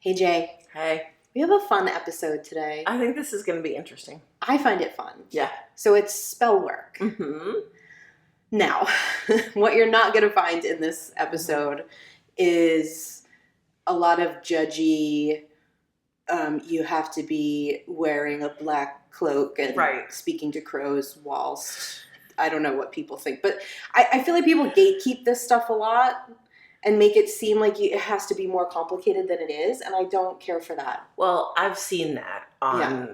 Hey Jay, Hey, we have a fun episode today. I think this is going to be interesting. I find it fun. Yeah. So it's spell work. Mm-hmm. Now, what you're not going to find in this episode is a lot of judgy, you have to be wearing a black cloak and Right. speaking to crows whilst, I don't know what people think, but I feel like people gatekeep this stuff a lot and make it seem like it has to be more complicated than it is, and I don't care for that. Well, I've seen that on Yeah.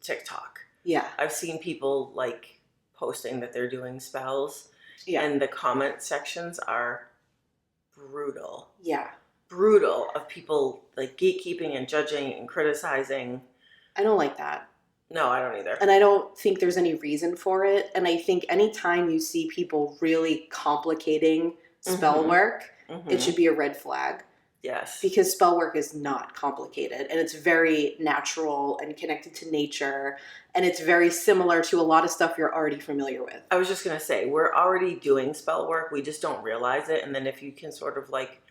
TikTok. Yeah. I've seen people like posting that they're doing spells, Yeah. and the comment sections are brutal. Yeah. Brutal of people like gatekeeping and judging and criticizing. I don't like that. No, I don't either. And I don't think there's any reason for it. And I think anytime you see people really complicating spell Mhm. work, Mhm. it should be a red flag. Yes. Because spell work is not complicated. And it's very natural and connected to nature. And it's very similar to a lot of stuff you're already familiar with. I was just going to say, we're already doing spell work. We just don't realize it. And then if you can sort of like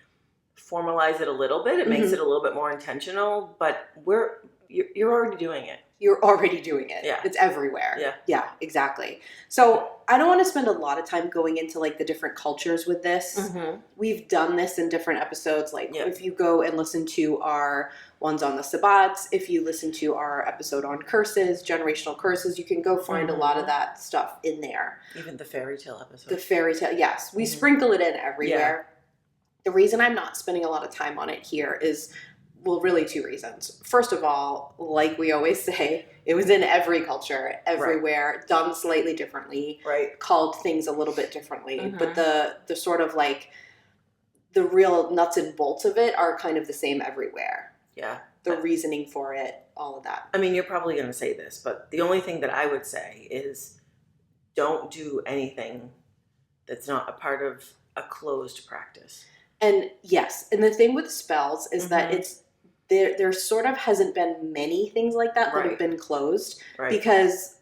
formalize it a little bit, it makes it a little bit more intentional. But you're already doing it. You're already doing it. Yeah. It's everywhere. Yeah. Yeah, exactly. So I don't want to spend a lot of time going into like the different cultures with this. Mm-hmm. We've done this in different episodes. Like Yeah. if you go and listen to our ones on the Sabbats, if you listen to our episode on curses, generational curses, you can go find a lot of that stuff in there. Even the fairy tale episode. The fairy tale, yes. We sprinkle it in everywhere. The reason I'm not spending a lot of time on it here is, well, really two reasons. First of all, like we always say, it was in every culture, everywhere, done slightly differently, Right. called things a little bit differently. Mhm. But the sort of like the real nuts and bolts of it are kind of the same everywhere. Yeah. The reasoning for it, all of that. I mean, you're probably going to say this, but the only thing that I would say is don't do anything that's not a part of a closed practice. And yes, and the thing with spells is that it's there sort of hasn't been many things like that that have been closed. Right. Because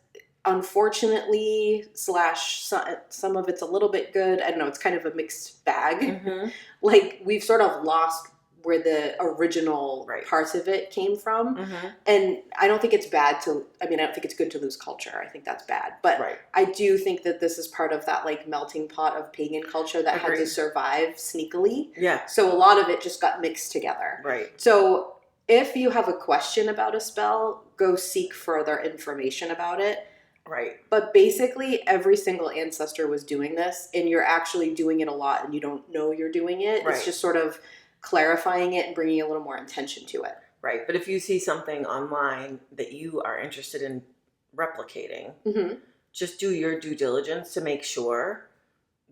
unfortunately, some of it's a little bit good. I don't know, it's kind of a mixed bag. Mm-hmm. Like we've sort of lost where the original parts of it came from. Mm-hmm. And I don't think it's bad to, I don't think it's good to lose culture. I think that's bad. But I do think that this is part of that like melting pot of pagan culture that had to survive sneakily. Yeah. So a lot of it just got mixed together. Right. So if you have a question about a spell, go seek further information about it. Right. But basically, every single ancestor was doing this, and you're actually doing it a lot, and you don't know you're doing it. Right. It's just sort of clarifying it and bringing a little more intention to it. Right. But if you see something online that you are interested in replicating, just do your due diligence to make sure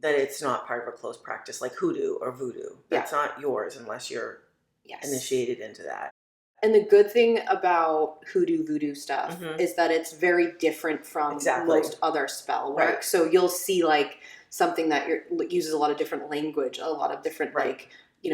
that it's not part of a closed practice like hoodoo or voodoo. That's not yours unless you're initiated into that. And the good thing about hoodoo voodoo stuff is that it's very different from most other spell work. Right. So you'll see like something that uses a lot of different language, a lot of different like,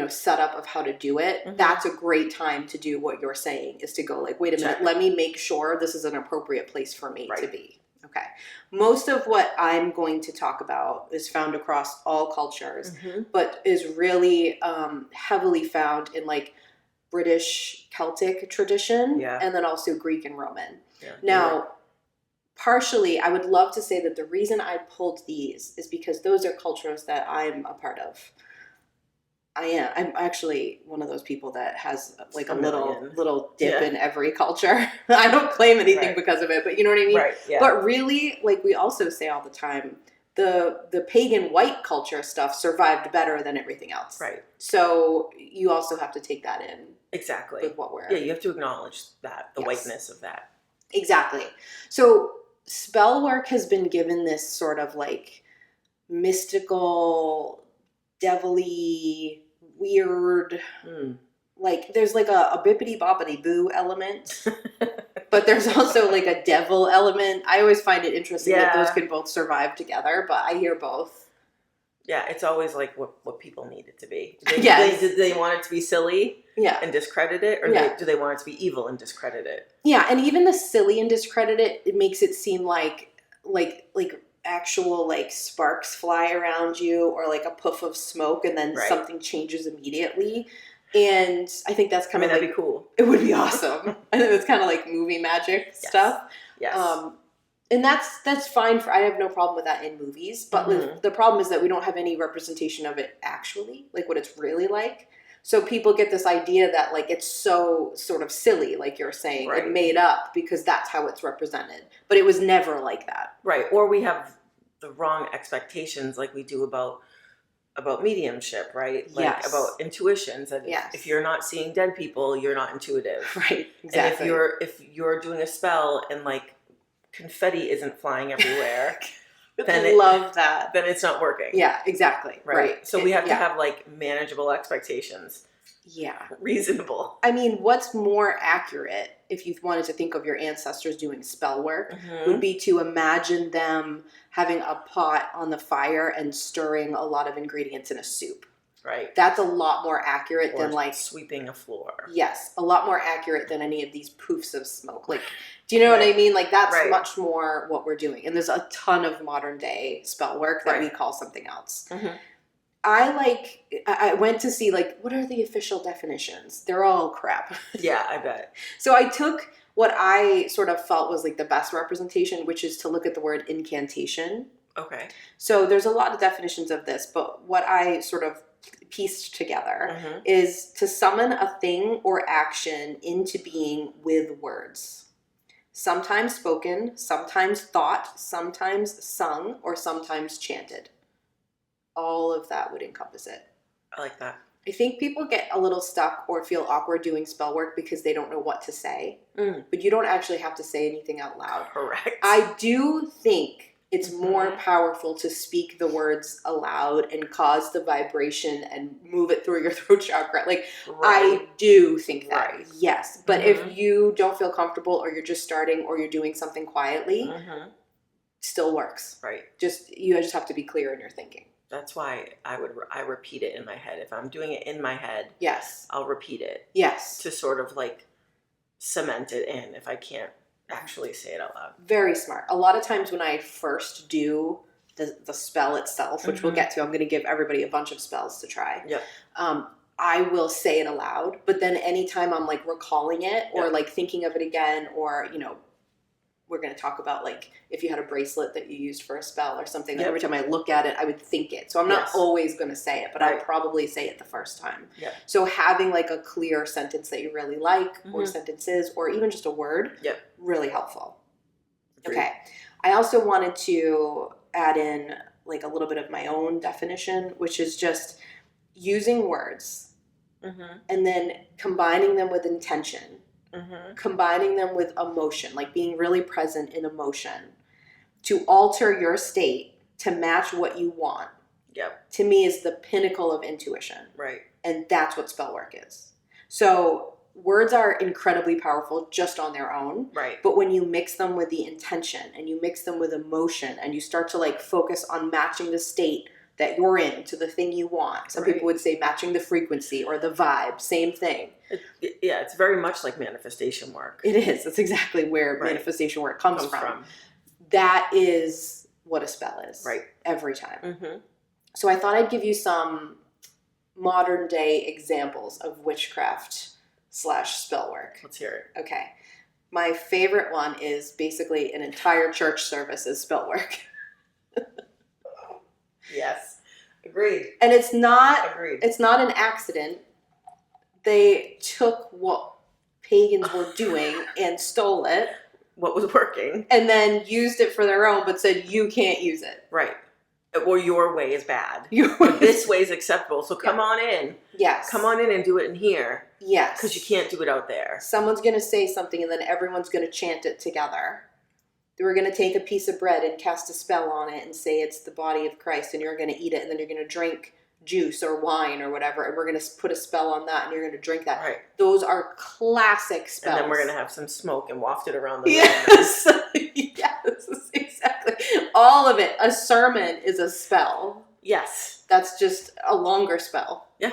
setup of how to do it. That's a great time to do what you're saying, is to go like, wait a minute, let me make sure this is an appropriate place for me to be. Okay. Most of what I'm going to talk about is found across all cultures, but is really heavily found in like British Celtic tradition, and then also Greek and Roman. Yeah. Now, partially, I would love to say that the reason I pulled these is because those are cultures that I'm a part of. I'm actually one of those people that has like a little dip in every culture. I don't claim anything because of it, but you know what I mean? Right. Yeah. But really, like we also say all the time, the pagan white culture stuff survived better than everything else. Right. So you also have to take that in. Exactly. With what we're... Yeah, you have to acknowledge that, the whiteness of that. Exactly. So spell work has been given this sort of like mystical, devilly, weird, like there's like a bippity boppity boo element. But there's also like a devil element. I always find it interesting that those can both survive together, but I hear both. Yeah, it's always like what people need it to be. Do they want it to be silly and discredit it? Or do they want it to be evil and discredit it? Yeah, and even the silly and discredit it makes it seem like actual like sparks fly around you, or like a puff of smoke and then something changes immediately. And I think that's kind of that'd be cool. It would be awesome. I think it's kind of like movie magic stuff. Yes. And that's fine. I have no problem with that in movies. But the problem is that we don't have any representation of it actually, like what it's really like. So people get this idea that like it's so sort of silly, like you're saying, and made up because that's how it's represented. But it was never like that. Right. Or we have the wrong expectations like we do about mediumship, right? Like about intuitions. And if you're not seeing dead people, you're not intuitive. Right. Exactly. And if you're doing a spell and like confetti isn't flying everywhere, then love that. Then it's not working. Yeah, exactly. Right. So we have to have like manageable expectations. Yeah. Reasonable. I mean, what's more accurate if you wanted to think of your ancestors doing spell work would be to imagine them having a pot on the fire and stirring a lot of ingredients in a soup. Right. That's a lot more accurate than like sweeping a floor. Yes, a lot more accurate than any of these poofs of smoke. Like, do you know what I mean? Like that's much more what we're doing. And there's a ton of modern day spell work that we call something else. I went to see like, what are the official definitions? They're all crap. Yeah, I bet. So I took what I sort of felt was like the best representation, which is to look at the word incantation. Okay. So there's a lot of definitions of this, but what I sort of pieced together is to summon a thing or action into being with words. Sometimes spoken, sometimes thought, sometimes sung, or sometimes chanted. All of that would encompass it. I like that. I think people get a little stuck or feel awkward doing spell work because they don't know what to say. But you don't actually have to say anything out loud. Correct. I do think it's more powerful to speak the words aloud and cause the vibration and move it through your throat chakra. Like, I do think that, yes. But if you don't feel comfortable or you're just starting or you're doing something quietly, still works. Right. You just have to be clear in your thinking. That's why I repeat it in my head. If I'm doing it in my head, I'll repeat it. Yes. To sort of like cement it in if I can't actually say it out loud. Very smart. A lot of times when I first do the spell itself, which we'll get to, I'm going to give everybody a bunch of spells to try. Yep. I will say it aloud, but then anytime I'm like recalling it or like thinking of it again, or, you know, we're going to talk about like if you had a bracelet that you used for a spell or something, every time I look at it, I would think it. So I'm not always going to say it, but I'll probably say it the first time. Yeah. So having like a clear sentence that you really like or sentences or even just a word, really helpful. Agreed. Okay. I also wanted to add in like a little bit of my own definition, which is just using words and then combining them with intention. Combining them with emotion, like being really present in emotion to alter your state to match what you want, to me is the pinnacle of intuition. Right. And that's what spell work is. So words are incredibly powerful just on their own. Right. But when you mix them with the intention and you mix them with emotion and you start to like focus on matching the state that you're in to the thing you want. Some people would say matching the frequency or the vibe, same thing. It's very much like manifestation work. It is. That's exactly where manifestation work comes from. That is what a spell is. Right. Every time. So I thought I'd give you some modern day examples of witchcraft / spell work. Let's hear it. Okay. My favorite one is basically an entire church service is spell work. Yes. Agreed. And it's not an accident. They took what pagans were doing and stole it. What was working. And then used it for their own, but said, you can't use it. Right. Or your way is bad. This way is acceptable. So come on in. Yes. Come on in and do it in here. Yes. Because you can't do it out there. Someone's going to say something and then everyone's going to chant it together. We're going to take a piece of bread and cast a spell on it and say it's the body of Christ, and you're going to eat it, and then you're going to drink juice or wine or whatever, and we're going to put a spell on that, and you're going to drink that. Right. Those are classic spells. And then we're going to have some smoke and waft it around the room. Yes. Yes, exactly. All of it. A sermon is a spell. Yes. That's just a longer spell. Yeah.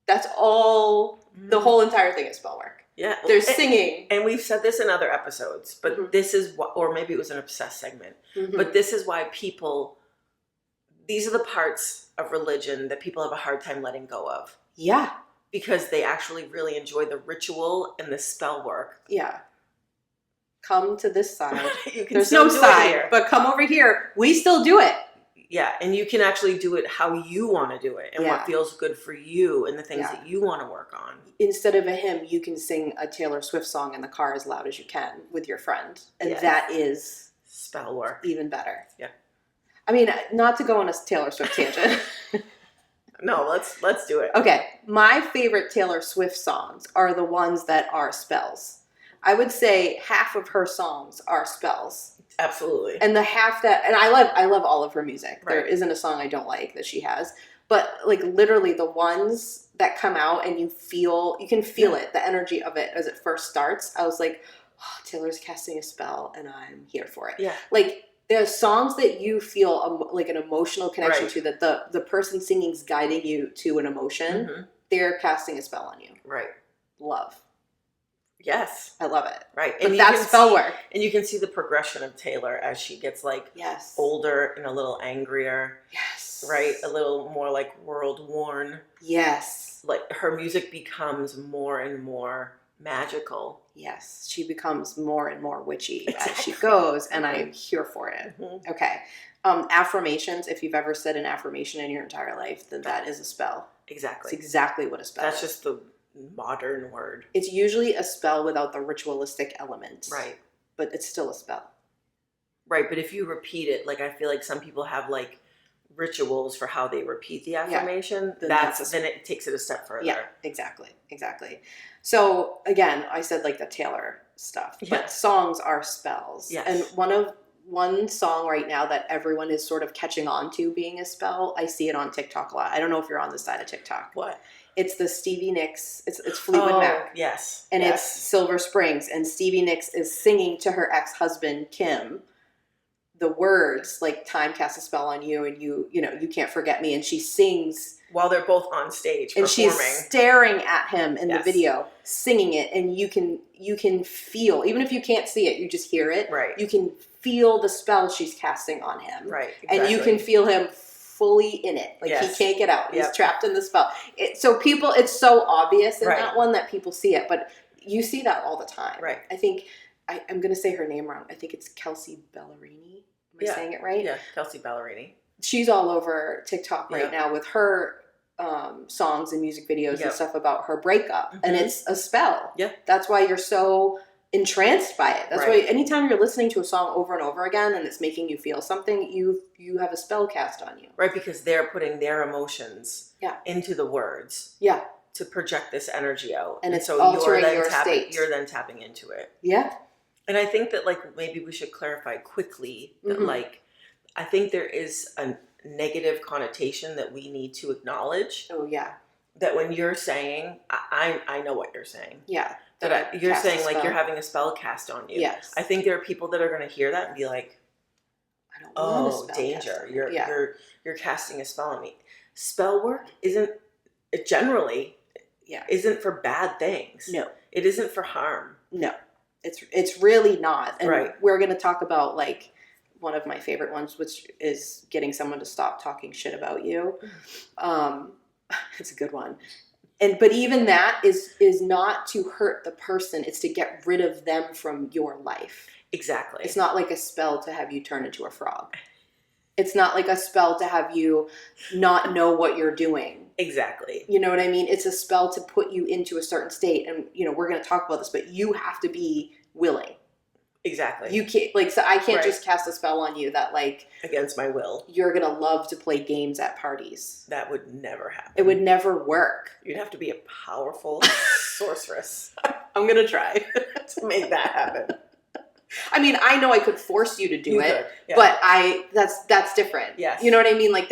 That's all, the whole entire thing is spell work. Yeah. There's singing. And we've said this in other episodes, but this is what, or maybe it was an obsessed segment, but this is why these are the parts of religion that people have a hard time letting go of. Yeah. because they actually really enjoy the ritual and the spell work. Yeah. Come to this side. You can There's still no do it side, here. but come over here. We still do it. Yeah, and you can actually do it how you want to do it and Yeah. what feels good for you and the things Yeah. that you want to work on. Instead of a hymn, you can sing a Taylor Swift song in the car as loud as you can with your friend. And Yes. that is Spell work. even better. Yeah. I mean, not to go on a Taylor Swift tangent. No, let's do it. Okay, my favorite Taylor Swift songs are the ones that are spells. I would say half of her songs are spells. Absolutely. And the half that, and I love all of her music. Right. There isn't a song I don't like that she has. But like literally the ones that come out and you can feel it, the energy of it as it first starts. I was like, oh, Taylor's casting a spell and I'm here for it. Yeah. Like the songs that you feel like an emotional connection Right. to, that the person singing's guiding you to an emotion, Mhm. they're casting a spell on you. Right. Love. Yes. I love it. Right. But you that's can spell see- work. And you can see the progression of Taylor as she gets like Yes. older and a little angrier, Yes. right? A little more like world worn. Yes. Like her music becomes more and more magical. Yes. She becomes more and more witchy as she Exactly. goes, and I'm here for it. Mhm. Okay. Affirmations, if you've ever said an affirmation in your entire life, then that is a spell. It's Exactly. exactly what a spell That's is. just the modern word. It's usually a spell without the ritualistic element. Right. But it's still a spell. Right. But if you repeat it, like I feel like some people have like rituals for how they repeat the affirmation, Then then it takes it a step further. Yeah, exactly. So again, I said like the Taylor stuff, Yeah. but songs are spells. Yes. And one song right now that everyone is sort of catching on to being a spell, I see it on TikTok a lot. I don't know if you're on this side of TikTok. What? It's the Stevie Nicks. It's Fleetwood Mac. Yes. And yes. it's Silver Springs, and Stevie Nicks is singing to her ex-husband Kim the words like "Time casts a spell on you," and you can't forget me. And she sings, while they're both on stage and performing. she's staring at him in the Yes. video, singing it, and you can feel, even if you can't see it, you just hear it. Right. You can feel the spell she's casting on him, Right. and you can feel him fully in it. Like Yes. he can't get out. He's Yep. trapped in the spell. So people, it's so obvious in Right. that one that people see it, but you see that all the time. Right. I think I'm going to say her name wrong. I think it's Kelsey Ballerini. Am I Yeah. saying it right? Yeah, Kelsey Ballerini. She's all over TikTok right Yep. now with her songs and music videos Yep. and stuff about her breakup, and Mhm. it's a spell. Yeah. That's why you're so entranced by it. That's Right. why anytime you're listening to a song over and over again and it's making you feel something, you have a spell cast on you. Right, because they're putting their emotions Yeah. into the words Yeah. to project this energy out. And it's altering your state. You're then tapping into it. Yeah. And I think that like maybe we should clarify quickly that Mhm. like I think there is a negative connotation that we need to acknowledge, Oh yeah. that when you're saying I know what you're saying. Yeah. You're Cast a saying like spell. you're having a spell cast on you. Yes. I think there are people that are going to hear that and be like, I don't want a "Oh, spell cast danger! on me. You're Yeah. you're casting a spell on me." Spell work generally Yeah. isn't for bad things. No. It isn't for harm. No. It's really not. And Right. we're going to talk about like one of my favorite ones, which is getting someone to stop talking shit about you. It's a good one. But even that is not to hurt the person. It's to get rid of them from your life. Exactly. It's not like a spell to have you turn into a frog. It's not like a spell to have you not know what you're doing. Exactly. You know what I mean? It's a spell to put you into a certain state. And, we're going to talk about this, but you have to be willing. Exactly. You can't, so I can't Right. just cast a spell on you that, Against my will. you're going to love to play games at parties. That would never happen. It would never work. You'd have to be a powerful sorceress I'm going to try. to make that happen. I mean, I know I could force you to do You it, could, yeah. but that's different. Yes. You know what I mean? Like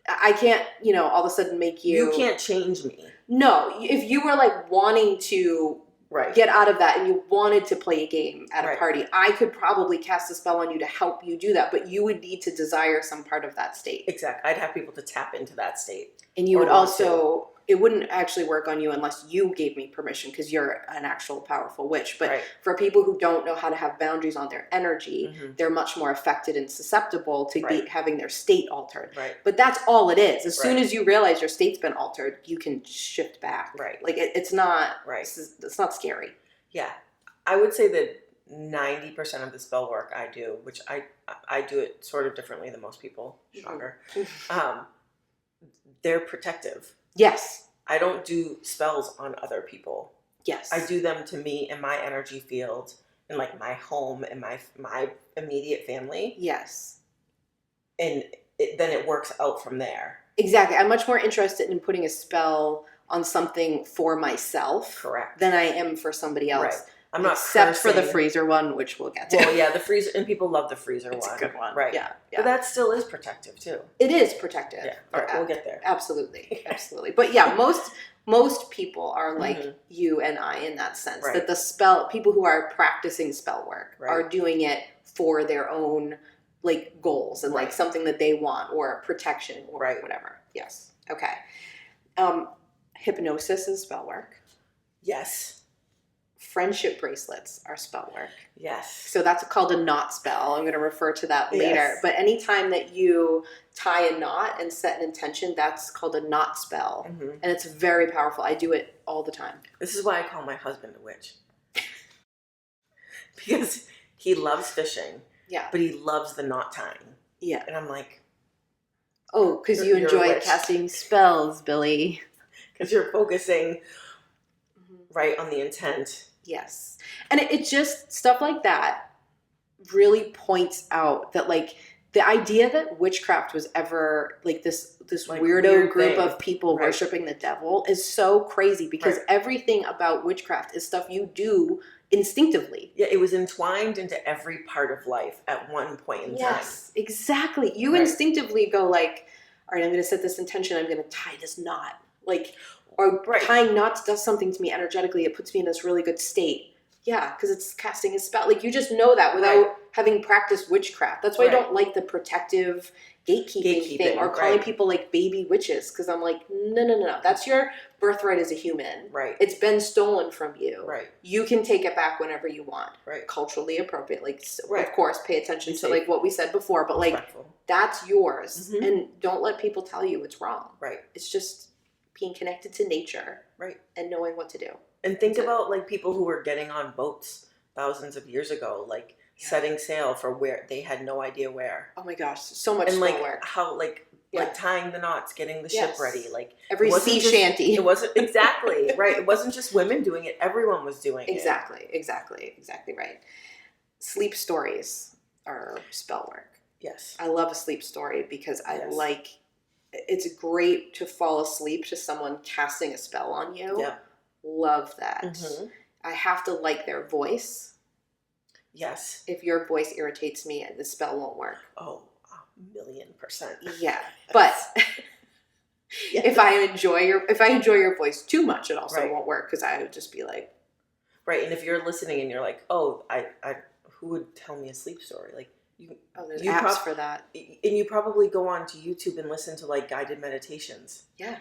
I can't, all of a sudden make you. You can't change me. No, if you were wanting to Right. get out of that and you wanted to play a game at a Right. party, I could probably cast a spell on you to help you do that, but you would need to desire some part of that state. Exactly. I'd have people to tap into that state. And you Or would want also it wouldn't actually work on you unless you gave me permission because you're an actual powerful witch. But for people who don't know how to have boundaries on their energy, they're much more affected and susceptible to be having their state altered. But that's all it is. As soon as you realize your state's been altered, you can shift back. Like it's not it's not scary. Yeah. I would say that 90% of the spell work I do, which I do it sort of differently than most people, shocker, they're protective. Yes. I don't do spells on other people. Yes. I do them to me in my energy field, in like my home and my immediate family. Yes. And then it works out from there. Exactly. I'm much more interested in putting a spell on something for myself. Correct. Than I am for somebody else. Right. I'm not except for the freezer one, which we'll get to. Well, yeah, the freezer, and people love the freezer it's one. It's a good one. Right. Yeah. But that still is protective too. It is protective. Yeah. All right, we'll get there. Absolutely. Absolutely. But yeah, most people are like you and I in that sense. That the people who are practicing spell work are doing it for their own like goals and like something that they want or protection or whatever. Yes. Okay. Hypnosis is spell work. Yes. Friendship bracelets are spell work. Yes. So that's called a knot spell. I'm going to refer to that later. Yes. But anytime that you tie a knot and set an intention, that's called a knot spell. And it's very powerful. I do it all the time. This is why I call my husband a witch. Because he loves fishing. Yeah. But he loves the knot tying. Yeah. And I'm like, oh, because you enjoy casting spells, Billy. Because you're focusing right on the intent. Yes. And it just, stuff like that really points out that like the idea that witchcraft was ever like this like weirdo group of people worshiping the devil is so crazy because everything about witchcraft is stuff you do instinctively. Yeah, it was entwined into every part of life at one point in time. Yes, exactly. You instinctively go like, all right, I'm going to set this intention. I'm going to tie this knot. Like, or tying knots does something to me energetically. It puts me in this really good state. Yeah, because it's casting a spell. Like, you just know that without having practiced witchcraft. That's why I don't like the protective gatekeeping thing or calling people like baby witches. Because I'm like, no. That's your birthright as a human. Right. It's been stolen from you. Right. You can take it back whenever you want. Right. Culturally appropriate. Like, of course, pay attention to like what we said before. But like, that's yours. And don't let people tell you it's wrong. Right. It's just being connected to nature. Right. And knowing what to do. And think about like people who were getting on boats thousands of years ago, like setting sail for where they had no idea where. Oh my gosh, so much and like work. How like tying the knots, getting the ship ready, like every sea shanty. It wasn't exactly right. It wasn't just women doing it; everyone was doing it. Exactly right. Sleep stories are spell work. Yes, I love a sleep story because I like. It's great to fall asleep to someone casting a spell on you. Yeah. Love that. I have to like their voice. Yes. If your voice irritates me, the spell won't work. Oh, 1,000,000%. Yeah. But if I enjoy your voice too much, it also won't work because I would just be like. Right. And if you're listening and you're like, oh, I who would tell me a sleep story? Like there's apps for that. And you probably go on to YouTube and listen to like guided meditations. Yeah.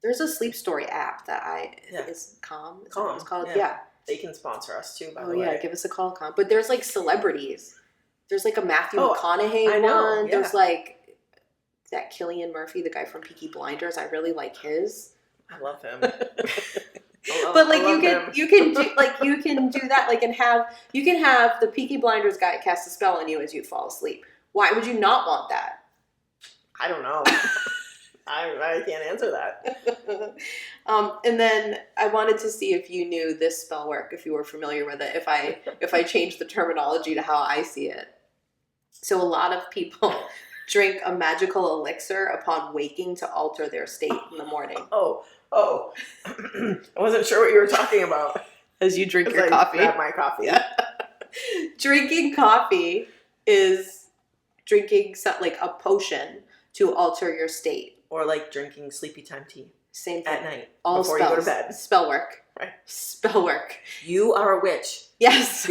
There's a sleep story app that is Calm. Is that what it's called? Yeah. They can sponsor us too, by the way. Oh yeah, give us a call, Calm. But there's like celebrities. There's like a Matthew McConaughey one. Yeah. There's like that Cillian Murphy, the guy from Peaky Blinders. I really like his. I love him. But like you can do that like you can have the Peaky Blinders guy cast a spell on you as you fall asleep. Why would you not want that? I don't know. I can't answer that. And then I wanted to see if you knew this spell work, if you were familiar with it, if I changed the terminology to how I see it. So a lot of people drink a magical elixir upon waking to alter their state in the morning. Oh. I wasn't sure what you were talking about. As you drink your coffee. I grab my coffee. Yeah. Drinking coffee is drinking like a potion to alter your state. Or like drinking sleepy time tea. Same thing. At night. All before spells. You go to bed. Spell work. Right. Spell work. You are a witch. Yes.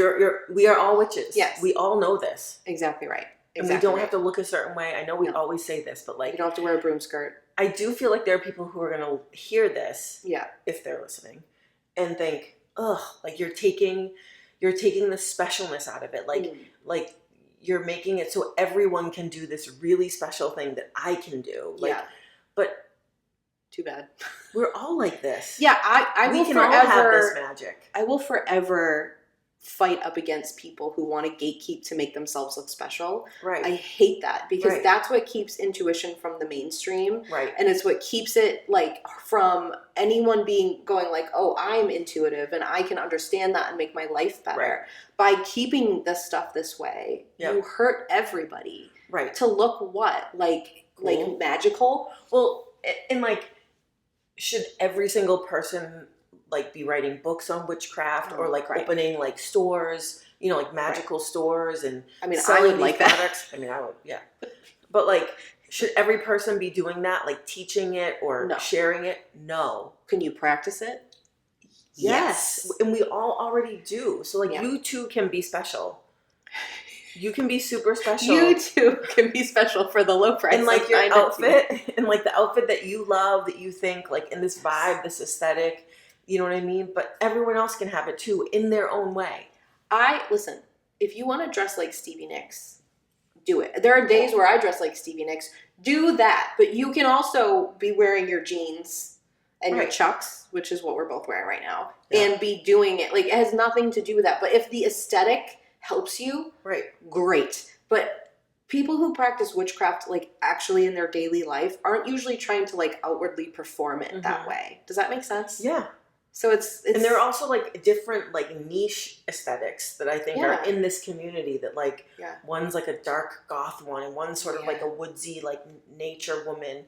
We are all witches. Yes. We all know this. Exactly right. And we don't have to look a certain way. I know we always say this, but like... You don't have to wear a broom skirt. I do feel like there are people who are going to hear this, Yeah. if they're listening, and think, ugh, like you're taking the specialness out of it. Like you're making it so everyone can do this really special thing that I can do. Like, yeah. But too bad. We're all like this. Yeah, I we will can forever all have this magic. I will forever fight up against people who want to gatekeep to make themselves look special. Right. I hate that because that's what keeps intuition from the mainstream. Right. And it's what keeps it like from anyone going like, oh, I'm intuitive and I can understand that and make my life better. Right. By keeping this stuff this way, you hurt everybody. Right. To look what? Like magical? Well, and like, should every single person like be writing books on witchcraft or like opening like stores, like magical stores and I would like products? that. I would, yeah. But like, should every person be doing that, like teaching it or sharing it? No. Can you practice it? Yes. And we all already do. So like you too can be special. You can be super special. You too can be special for the low price. And like your outfit and like the outfit that you love, that you think like in this vibe, this aesthetic, you know what I mean? But everyone else can have it too in their own way. Listen, if you want to dress like Stevie Nicks, do it. There are days where I dress like Stevie Nicks. Do that. But you can also be wearing your jeans and your Chucks, which is what we're both wearing right now, and be doing it. Like, it has nothing to do with that. But if the aesthetic helps you, great. But people who practice witchcraft, like actually in their daily life, aren't usually trying to like outwardly perform it that way. Does that make sense? Yeah. So it's and there are also like different like niche aesthetics that I think are in this community that like one's like a dark goth one and one's sort of like a woodsy like nature woman.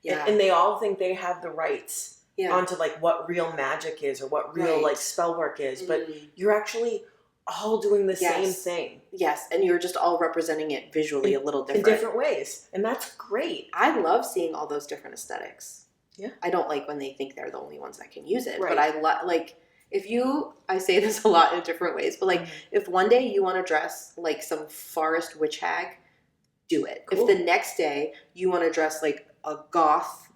And they all think they have the rights onto like what real magic is or what real like spell work is. But you're actually all doing the same thing. Yes, and you're just all representing it visually a little different. In different ways. And that's great. I love seeing all those different aesthetics. Yeah. I don't like when they think they're the only ones that can use it. But I like, I say this a lot in different ways, but like if one day you want to dress like some forest witch hag, do it. Cool. If the next day you want to dress like a goth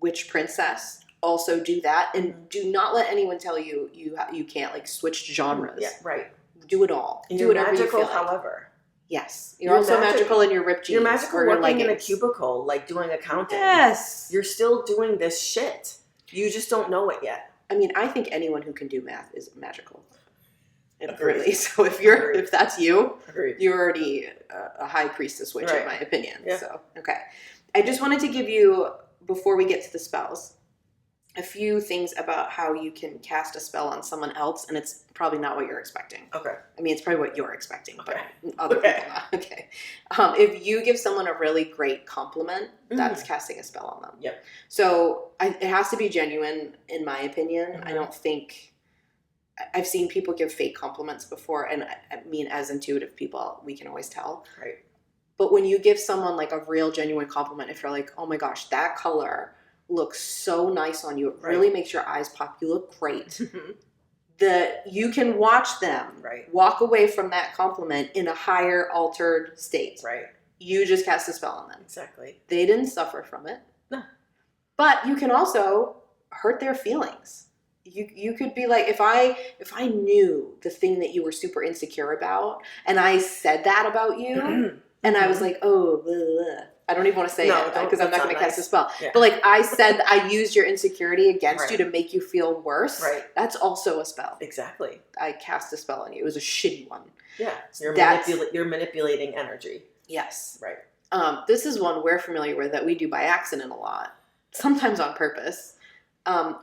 witch princess, also do that. And do not let anyone tell you you can't like switch genres. Yeah, right. Do it all. And do you're whatever magical, you feel like. however. Yes. You're also magical in your ripped jeans. You're magical working in a cubicle, like doing accounting. Yes. You're still doing this shit. You just don't know it yet. I mean, I think anyone who can do math is magical. Really. So if that's you, you're already a high priestess witch, in my opinion. Yeah. So, okay. I just wanted to give you, before we get to the spells, a few things about how you can cast a spell on someone else, and it's probably not what you're expecting. Okay. I mean, it's probably what you're expecting, but other people not. Okay. If you give someone a really great compliment, that's casting a spell on them. Yep. So it has to be genuine, in my opinion. I don't think... I've seen people give fake compliments before, and I mean, as intuitive people, we can always tell. Right. But when you give someone like a real, genuine compliment, if you're like, oh my gosh, that color looks so nice on you. It really makes your eyes pop. You look great. You can watch them walk away from that compliment in a higher altered state. Right. You just cast a spell on them. Exactly. They didn't suffer from it. No. But you can also hurt their feelings. You could be like, if I knew the thing that you were super insecure about and I said that about you and I was like, oh, blah, blah. I don't even want to say it because I'm not going to cast a spell. Yeah. But like I said, I used your insecurity against you to make you feel worse. Right. That's also a spell. Exactly. I cast a spell on you. It was a shitty one. Yeah. You're manipulating energy. Yes. Right. This is one we're familiar with that we do by accident a lot, sometimes on purpose.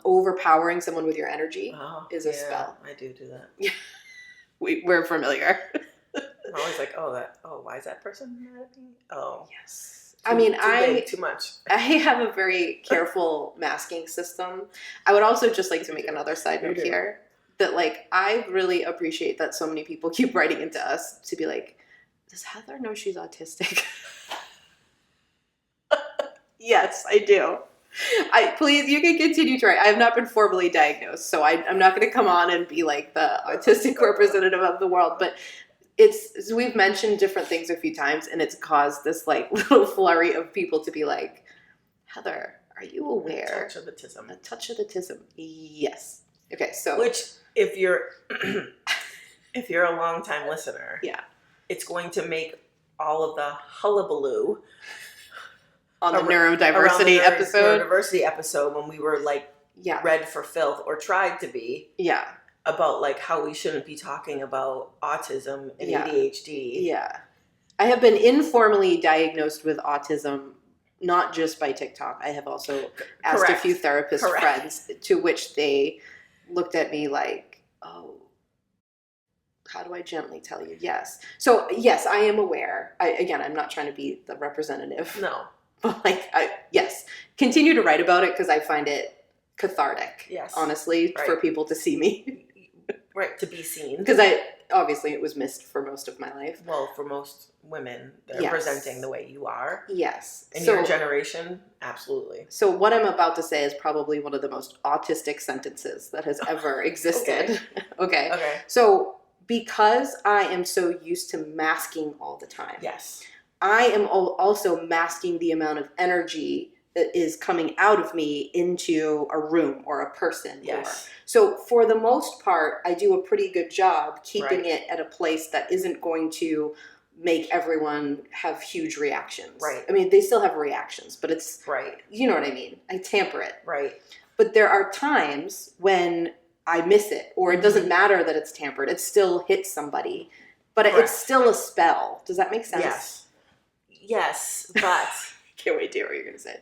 Overpowering someone with your energy is a spell. I do that. Yeah. We're familiar. I'm always like, why is that person mad at me? Oh. Yes. Too much. I have a very careful masking system. I would also just like to make another side note here that like I really appreciate that so many people keep writing into us to be like, does Heather know she's autistic? Yes, I do. Please, you can continue to write. I have not been formally diagnosed, so I'm not going to come on and be like the autistic representative of the world, but we've mentioned different things a few times, and it's caused this like little flurry of people to be like, Heather, Are you aware? A touch of the tism. A touch of the tism. Yes. Okay, so. Which, if you're if you're a long-time listener, yeah, it's going to make all of the hullabaloo on the neurodiversity episode. Neurodiversity episode when we were like read for filth or tried to be. Yeah. About like how we shouldn't be talking about autism and ADHD. Yeah. I have been informally diagnosed with autism, not just by TikTok. I have also asked a few therapist friends, to which they looked at me like, oh, how do I gently tell you? Yes. So yes, I am aware. I'm not trying to be the representative. No. But yes, continue to write about it because I find it cathartic. Yes. Honestly, for people to see me. Right, to be seen. Because obviously it was missed for most of my life. Well, for most women, they're presenting the way you are. Yes. In your generation, absolutely. So what I'm about to say is probably one of the most autistic sentences that has ever existed. Okay. So because I am so used to masking all the time. Yes. I am also masking the amount of energy that is coming out of me into a room or a person. Yes. So for the most part, I do a pretty good job keeping it at a place that isn't going to make everyone have huge reactions. Right. I mean, they still have reactions, but it's, right. You know what I mean? I tamper it. Right. But there are times when I miss it, or it doesn't matter that it's tampered. It still hits somebody, but it's still a spell. Does that make sense? Yes. Yes, but... Can't wait to hear what you're going to say.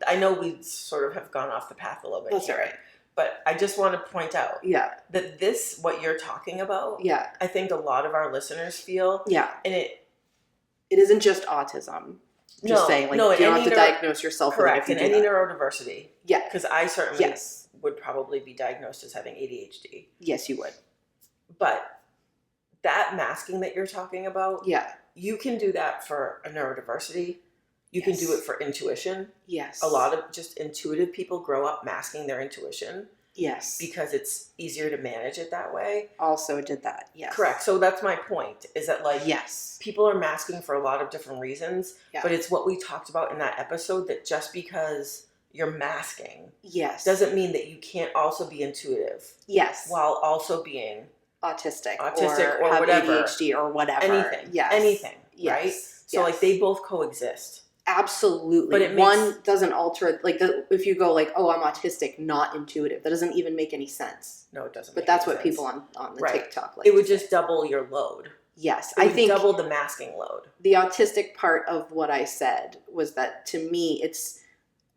I know we sort of have gone off the path a little bit. That's all right. But I just want to point out that what you're talking about, I think a lot of our listeners feel. Yeah. And it isn't just autism. Just saying, you don't have to diagnose yourself with it if you do any neurodiversity. Yeah. Because I certainly would probably be diagnosed as having ADHD. Yes, you would. But that masking that you're talking about, you can do that for a neurodiversity. You can do it for intuition. Yes. A lot of just intuitive people grow up masking their intuition. Yes. Because it's easier to manage it that way. Also did that, yes. Correct. So that's my point, is that people are masking for a lot of different reasons, but it's what we talked about in that episode, that just because you're masking doesn't mean that you can't also be intuitive. Yes. While also being autistic or whatever. ADHD or whatever. Anything. Yes. Anything, right? So they both coexist. Absolutely. But one doesn't alter, if you go oh, I'm autistic, not intuitive, that doesn't even make any sense. No, it doesn't. But that's what people on the TikTok like. It would just double your load. Yes. I think double the masking load. The autistic part of what I said was that, to me,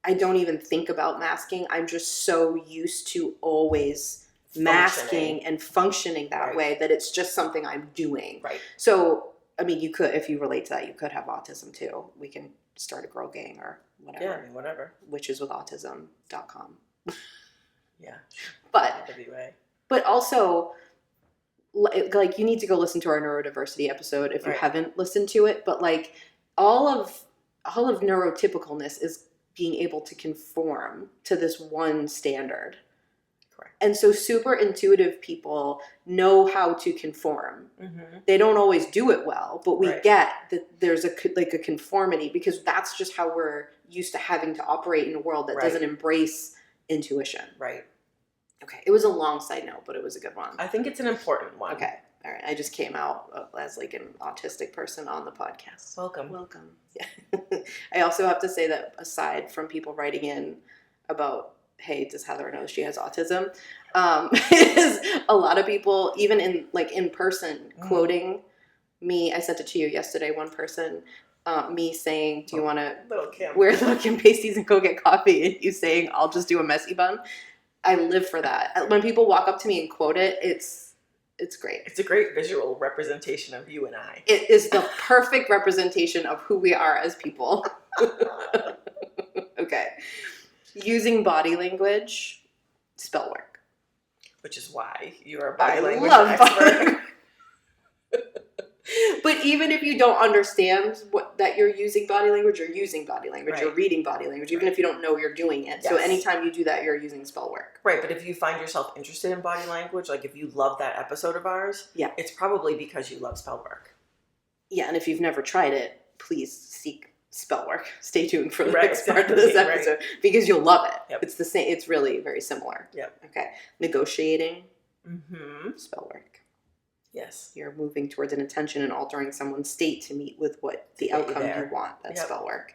I don't even think about masking. I'm just so used to always masking and functioning that way that it's just something I'm doing. Right. So, I mean, you could, if you relate to that, you could have autism too. We can start a girl gang or whatever. Yeah, whatever. Witcheswithautism.com. Yeah. But also, you need to go listen to our neurodiversity episode if you haven't listened to it. But all of neurotypicalness is being able to conform to this one standard. Correct. And so super intuitive people know how to conform. Mm-hmm. They don't always do it well, but we get that there's a conformity, because that's just how we're used to having to operate in a world that doesn't embrace intuition. Right. Okay. It was a long side note, but it was a good one. I think it's an important one. Okay. All right. I just came out as an autistic person on the podcast. Welcome. Yeah. I also have to say that, aside from people writing in about, hey, does Heather know she has autism? Is a lot of people, even in person, quoting me. I sent it to you yesterday. One person, me saying, "Do you want to wear little Kim pasties and go get coffee?" And you saying, "I'll just do a messy bun." I live for that. When people walk up to me and quote it, it's great. It's a great visual representation of you and I. It is the perfect representation of who we are as people. Okay. Using body language, spell work. Which is why you're a body language expert. But even if you don't understand that you're using body language, you're using body language, you're reading body language, even if you don't know you're doing it. Yes. So anytime you do that, you're using spell work. Right, but if you find yourself interested in body language, if you love that episode of ours, it's probably because you love spell work. Yeah, and if you've never tried it, please seek spell work. Stay tuned for the Right, next part of this definitely, episode because you'll love it. Yep. It's the same. It's really very similar. Yep. Okay. Negotiating, spell work. Yes. You're moving towards an intention and altering someone's state to meet with what the get you outcome there. you want. That's Yep. spell work.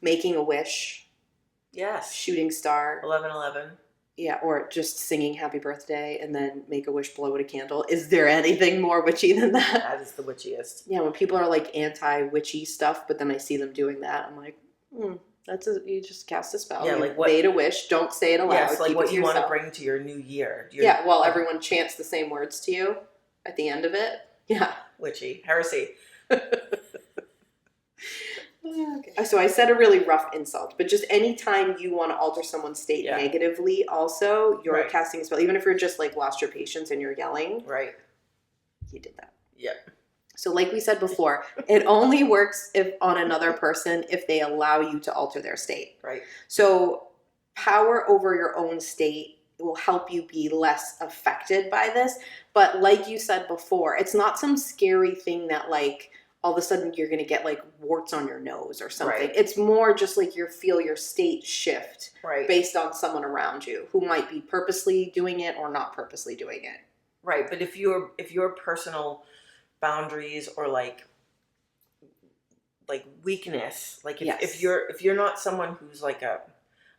Making a wish, Yes. shooting star. 11:11. Yeah, or just singing happy birthday and then make a wish, blow out a candle. Is there anything more witchy than that? That is the witchiest. Yeah, when people are like anti-witchy stuff, but then I see them doing that, I'm like, you just cast a spell. Yeah, You like what- made a wish. Don't say it aloud. Yes, like keep what it to you want to yourself. bring to your new year. Yeah, well, everyone chants the same words to you at the end of it. Yeah. Witchy. Heresy. Okay. So I said a really rough insult, but just anytime you want to alter someone's state Yeah. negatively, also, you're Right. casting a spell. Even if you're just like lost your patience and you're yelling, Right. you did that. Yep. So like we said before, it only works if on another person if they allow you to alter their state. Right. So power over your own state will help you be less affected by this. But like you said before, it's not some scary thing that like all of a sudden you're going to get like warts on your nose or something. Right. It's more just like feel your state shift Right. based on someone around you who might be purposely doing it or not purposely doing it. Right. But if your personal boundaries or like weakness, like Yes. if you're not someone who's like a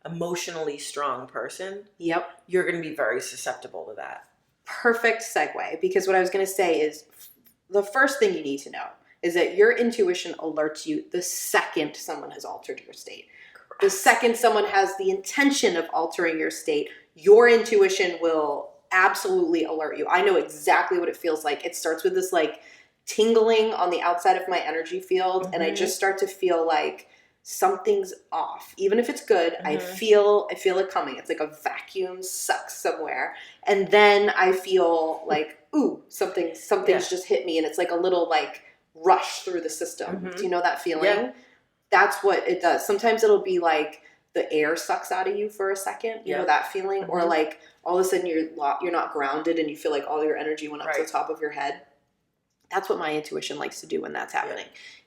emotionally strong person, Yep. you're going to be very susceptible to that. Perfect segue, because what I was going to say is the first thing you need to know is that your intuition alerts you the second someone has altered your state. The second someone has the intention of altering your state, your intuition will absolutely alert you. I know exactly what it feels like. It starts with this like tingling on the outside of my energy field, and I just start to feel like something's off. Even if it's good, I feel it coming. It's like a vacuum sucks somewhere. And then I feel like, ooh, something's just hit me, and it's like a little like rush through the system. Do you know that feeling? Yeah. That's what it does. Sometimes it'll be like the air sucks out of you for a second. You know that feeling? Or like all of a sudden you're not grounded and you feel like all your energy went up to the top of your head. That's what my intuition likes to do when that's happening.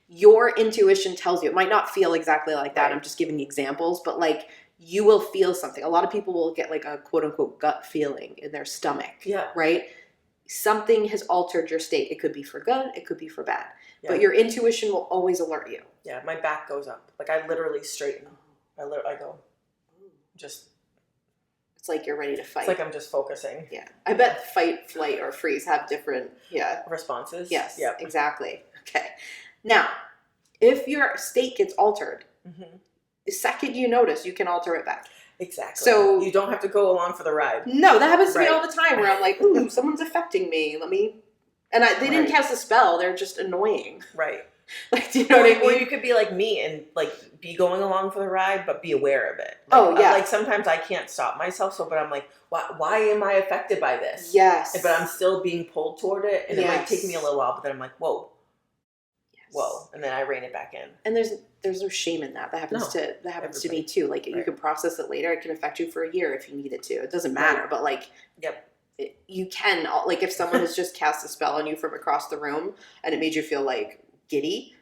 Your intuition tells you. It might not feel exactly like that. I'm just giving examples, but like you will feel something. A lot of people will get like a quote unquote gut feeling in their stomach. Yeah. Right? Something has altered your state. It could be for good, it could be for bad. Yeah. But your intuition will always alert you. Yeah, my back goes up. Like I literally straighten. I go just. It's like you're ready to fight. It's like I'm just focusing. Yeah. I bet fight, flight, or freeze have different, responses. Yes, Yeah. exactly. Okay. Now, if your state gets altered, the second you notice, you can alter it back. Exactly. So you don't have to go along for the ride. No, that happens to me Right. all the time where I'm like, ooh, someone's affecting me. They didn't cast a spell. They're just annoying. Right. Like, do you know what I Or mean? you could be like me and like be going along for the ride, but be aware of it. Like, Oh, yeah. Like sometimes I can't stop myself, but I'm like, why am I affected by this? Yes. But I'm still being pulled toward it, and it might take Yes. me a little while, but then I'm like, whoa, Yes. whoa, and then I rein it back in. And there's no shame in that. That happens to me too. Like you can process it later. It can affect you for a year if you need it to. It doesn't matter. But like, Yep. You can, like if someone has just cast a spell on you from across the room and it made you feel like giddy,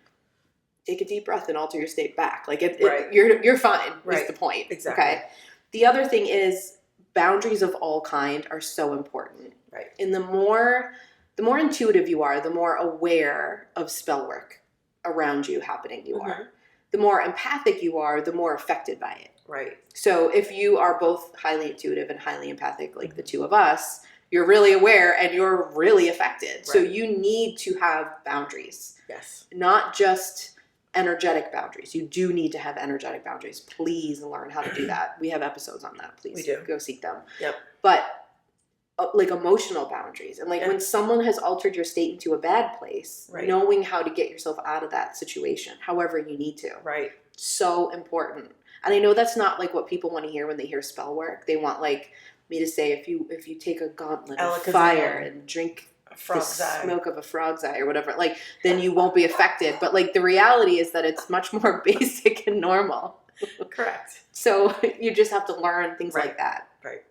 take a deep breath and alter your state back. Like you're fine. Right. Is the point. Exactly. Okay. The other thing is boundaries of all kind are so important. Right. And the more intuitive you are, the more aware of spell work around you happening you are. The more empathic you are, the more affected by it. Right. So if you are both highly intuitive and highly empathic, like the two of us, you're really aware and you're really affected. Right. So you need to have boundaries. Yes. Not just energetic boundaries. You do need to have energetic boundaries. Please learn how to do that. We have episodes on that. Please go seek them. Yep. But like emotional boundaries. And like when someone has altered your state into a bad place, knowing how to get yourself out of that situation, however you need to. Right. So important. And I know that's not like what people want to hear when they hear spell work. They want like me to say if you take a gauntlet of fire and drink the smoke of a frog's eye or whatever, like then you won't be affected. But like the reality is that it's much more basic and normal. Correct. So you just have to learn things like that. Right.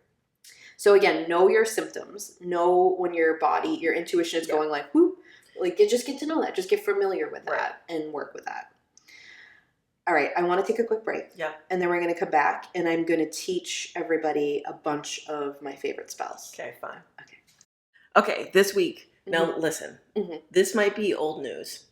So again, know your symptoms. Know when your body, your intuition is going like, whoop. Like just get to know that. Just get familiar with that and work with that. All right, I want to take a quick break. Yeah. And then we're going to come back, and I'm going to teach everybody a bunch of my favorite spells. Okay, fine. Okay. Okay, this week. Now listen, this might be old news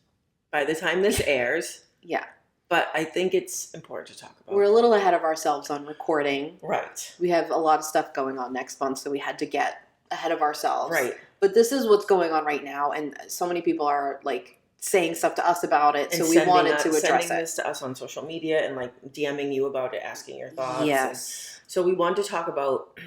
by the time this airs. Yeah. But I think it's important to talk about. We're a little ahead of ourselves on recording. Right. We have a lot of stuff going on next month, so we had to get ahead of ourselves. Right. But this is what's going on right now, and so many people are like saying stuff to us about it, And so we wanted to address sending it. this to us on social media and like DMing you about it, asking your thoughts. Yes. So we wanted to talk about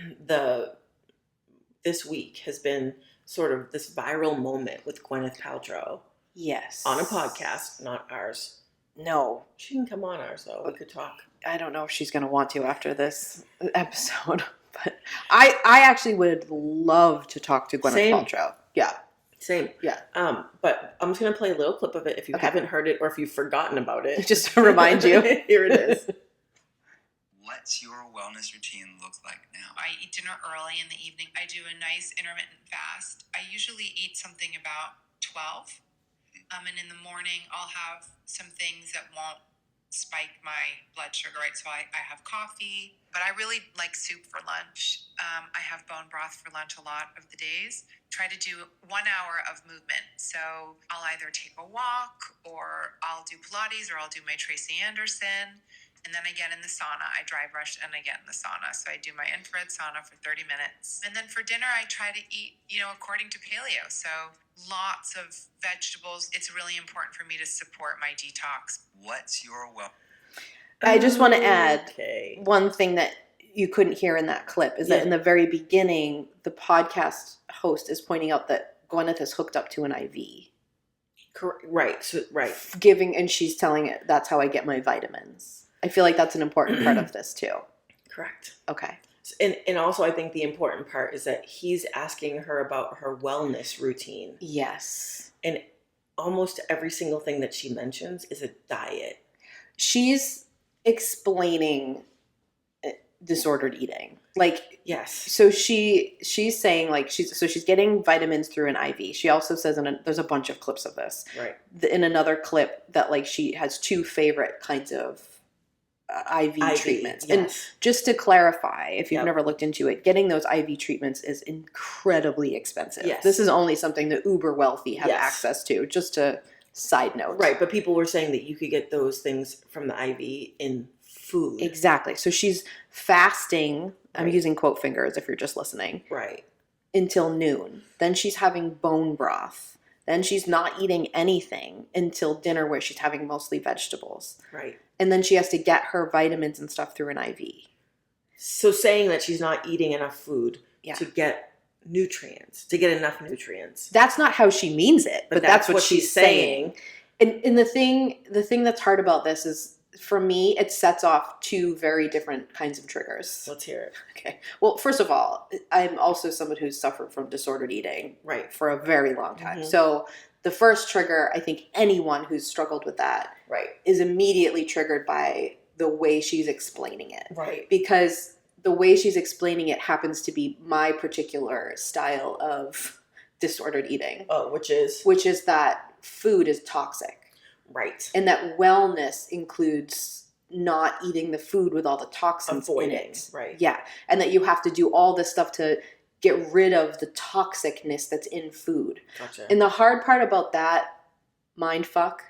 this week has been sort of this viral moment with Gwyneth Paltrow. Yes. On a podcast, not ours. No. She can come on ours though. We could talk. I don't know if she's going to want to after this episode, but I actually would love to talk to Gwyneth Paltrow. Yeah. Same. Yeah. But I'm just going to play a little clip of it if you haven't heard it or if you've forgotten about it. Just to remind you. Here it is. What's your wellness routine look like now? I eat dinner early in the evening. I do a nice intermittent fast. I usually eat something about 12. And in the morning, I'll have some things that won't spike my blood sugar, right? So I have coffee, but I really like soup for lunch. I have bone broth for lunch a lot of the days. Try to do 1 hour of movement. So I'll either take a walk or I'll do Pilates or I'll do my Tracy Anderson. And then I get in the sauna. I dry brush and I get in the sauna. So I do my infrared sauna for 30 minutes. And then for dinner, I try to eat, according to paleo. So lots of vegetables. It's really important for me to support my detox. What's your I just want to add Okay. one thing that you couldn't hear in that clip is that in the very beginning, the podcast host is pointing out that Gwyneth is hooked up to an IV. Right. So, right. And she's telling it, that's how I get my vitamins. I feel like that's an important part of this too. Correct. Okay. And also I think the important part is that he's asking her about her wellness routine. Yes. And almost every single thing that she mentions is a diet. She's explaining disordered eating. Like, yes. So she's saying like she's getting vitamins through an IV. She also says there's a bunch of clips of this. Right. In another clip that like she has two favorite kinds of IV treatments. Yes. And just to clarify, if you've never looked into it, getting those IV treatments is incredibly expensive. Yes. This is only something the uber wealthy have access to, just a side note. Right, but people were saying that you could get those things from the IV in food. Exactly. So she's fasting, I'm using quote fingers if you're just listening. Right. Until noon. Then she's having bone broth. Then she's not eating anything until dinner where she's having mostly vegetables. Right. And then she has to get her vitamins and stuff through an IV. So saying that she's not eating enough food to get nutrients, to get enough nutrients. That's not how she means it, but that's what she's saying. And the thing that's hard about this is, for me, it sets off two very different kinds of triggers. Let's hear it. Okay. Well, first of all, I'm also someone who's suffered from disordered eating for a very long time. Mm-hmm. So the first trigger, I think anyone who's struggled with that is immediately triggered by the way she's explaining it. Right. Because the way she's explaining it happens to be my particular style of disordered eating. Oh, which is that food is toxic. Right. And that wellness includes not eating the food with all the toxins in it. Right. Yeah. And that you have to do all this stuff to get rid of the toxicness that's in food. Gotcha. And the hard part about that mind fuck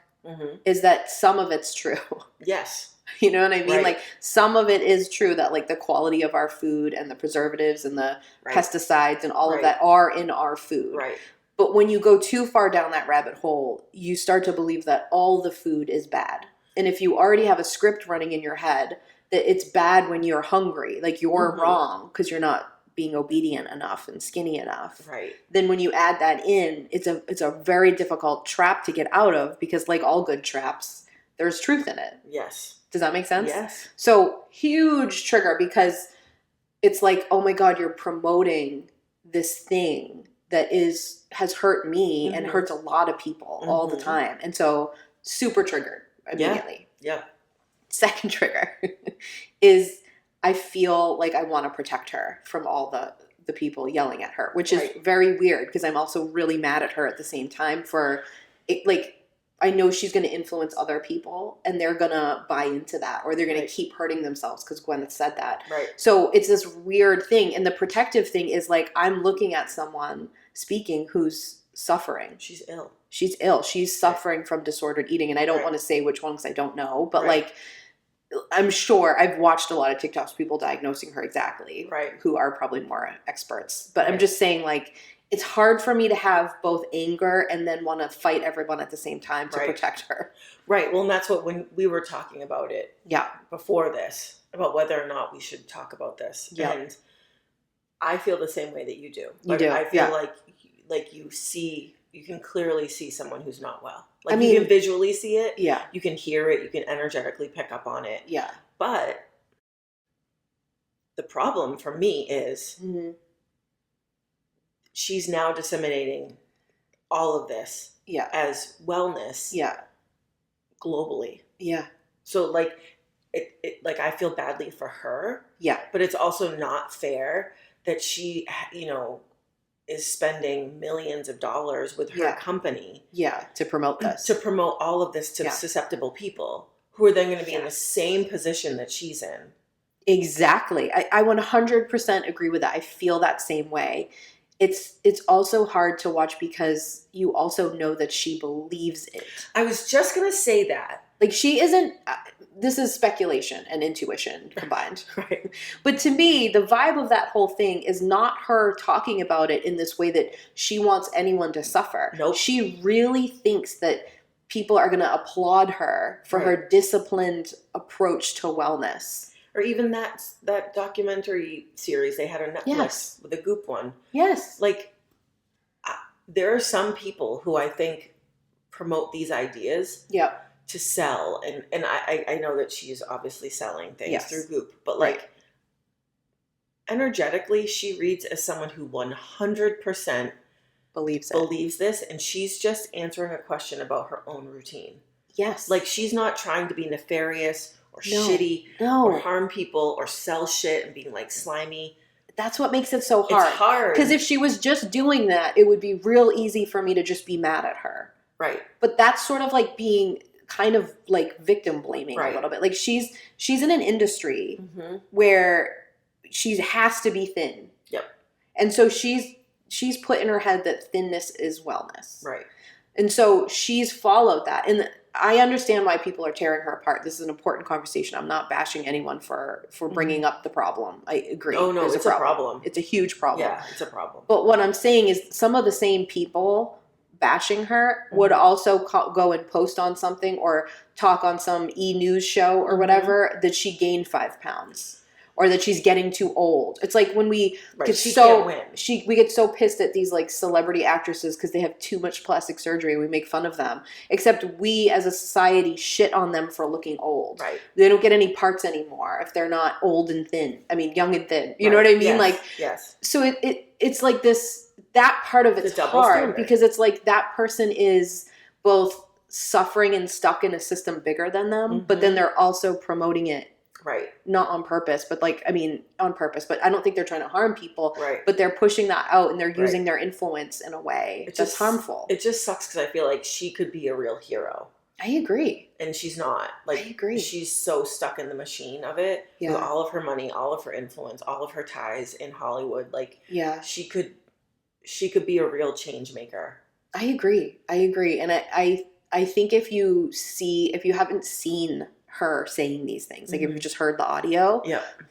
is that some of it's true. Yes. You know what I mean? Right. Like some of it is true that like the quality of our food and the preservatives and the pesticides and all of that are in our food. Right. But when you go too far down that rabbit hole, you start to believe that all the food is bad. And if you already have a script running in your head that it's bad when you're hungry, like you're wrong because you're not being obedient enough and skinny enough. Right. Then when you add that in, it's a very difficult trap to get out of because like all good traps, there's truth in it. Yes. Does that make sense? Yes. So huge trigger because it's like, oh my God, you're promoting this thing that has hurt me and hurts a lot of people all the time. And so super triggered immediately. Yeah. Second trigger is I feel like I want to protect her from all the people yelling at her, which is very weird because I'm also really mad at her at the same time for it. Like I know she's going to influence other people and they're going to buy into that, or they're going to keep hurting themselves because Gwyneth said that. Right. So it's this weird thing. And the protective thing is like, I'm looking at someone speaking who's suffering. She's ill. She's ill. She's suffering from disordered eating. And I don't want to say which one because I don't know. But like, I'm sure I've watched a lot of TikToks, people diagnosing her exactly. Right. Who are probably more experts. But I'm just saying like, it's hard for me to have both anger and then want to fight everyone at the same time to protect her. Right. Well, and that's what, when we were talking about it before this, about whether or not we should talk about this. Yeah. And I feel the same way that you do. You do. I feel like you can clearly see someone who's not well. Like, I mean, you can visually see it. Yeah. You can hear it. You can energetically pick up on it. Yeah. But the problem for me is she's now disseminating all of this as wellness globally. Yeah. So like it like I feel badly for her. Yeah. But it's also not fair that she, you know, is spending millions of dollars with her company. Yeah, to promote this. To promote all of this to susceptible people who are then going to be in the same position that she's in. Exactly. I 100% agree with that. I feel that same way. It's also hard to watch because you also know that she believes it. I was just going to say that. Like, she isn't, this is speculation and intuition combined. Right. But to me, the vibe of that whole thing is not her talking about it in this way that she wants anyone to suffer. Nope. She really thinks that people are going to applaud her for her disciplined approach to wellness. Or even that documentary series they had on Netflix, the Goop one. Yes. Like, there are some people who I think promote these ideas to sell. And I know that she's obviously selling things through Goop. But, like, energetically, she reads as someone who 100% believes this. And she's just answering a question about her own routine. Yes. Like, she's not trying to be nefarious or shitty or harm people or sell shit and being like slimy. That's what makes it so hard. It's hard. Because if she was just doing that, it would be real easy for me to just be mad at her. Right. But that's sort of like being kind of like victim blaming a little bit. Like, she's in an industry where she has to be thin. Yep. And so she's put in her head that thinness is wellness. Right. And so she's followed that. And I understand why people are tearing her apart. This is an important conversation. I'm not bashing anyone for bringing up the problem. I agree. Oh, no, it's a problem. It's a huge problem. Yeah, it's a problem. But what I'm saying is some of the same people bashing her would also go and post on something or talk on some e-news show or whatever that she gained 5 pounds. Or that she's getting too old. It's like when we get we get so pissed at these like celebrity actresses because they have too much plastic surgery. We make fun of them. Except we as a society shit on them for looking old. Right. They don't get any parts anymore if they're not old and thin. I mean, young and thin. You know what I mean? Yes. Like, yes. So it's like this. That part of it's hard because it's like that person is both suffering and stuck in a system bigger than them, but then they're also promoting it. Right. Not on purpose, but like, I mean, on purpose, but I don't think they're trying to harm people. Right. But they're pushing that out and they're using their influence in a way that's harmful. It just sucks because I feel like she could be a real hero. I agree. And she's not. Like, I agree. She's so stuck in the machine of it with all of her money, all of her influence, all of her ties in Hollywood. Like, she could be a real change maker. I agree. And I think if you haven't seen her saying these things, like if you just heard the audio,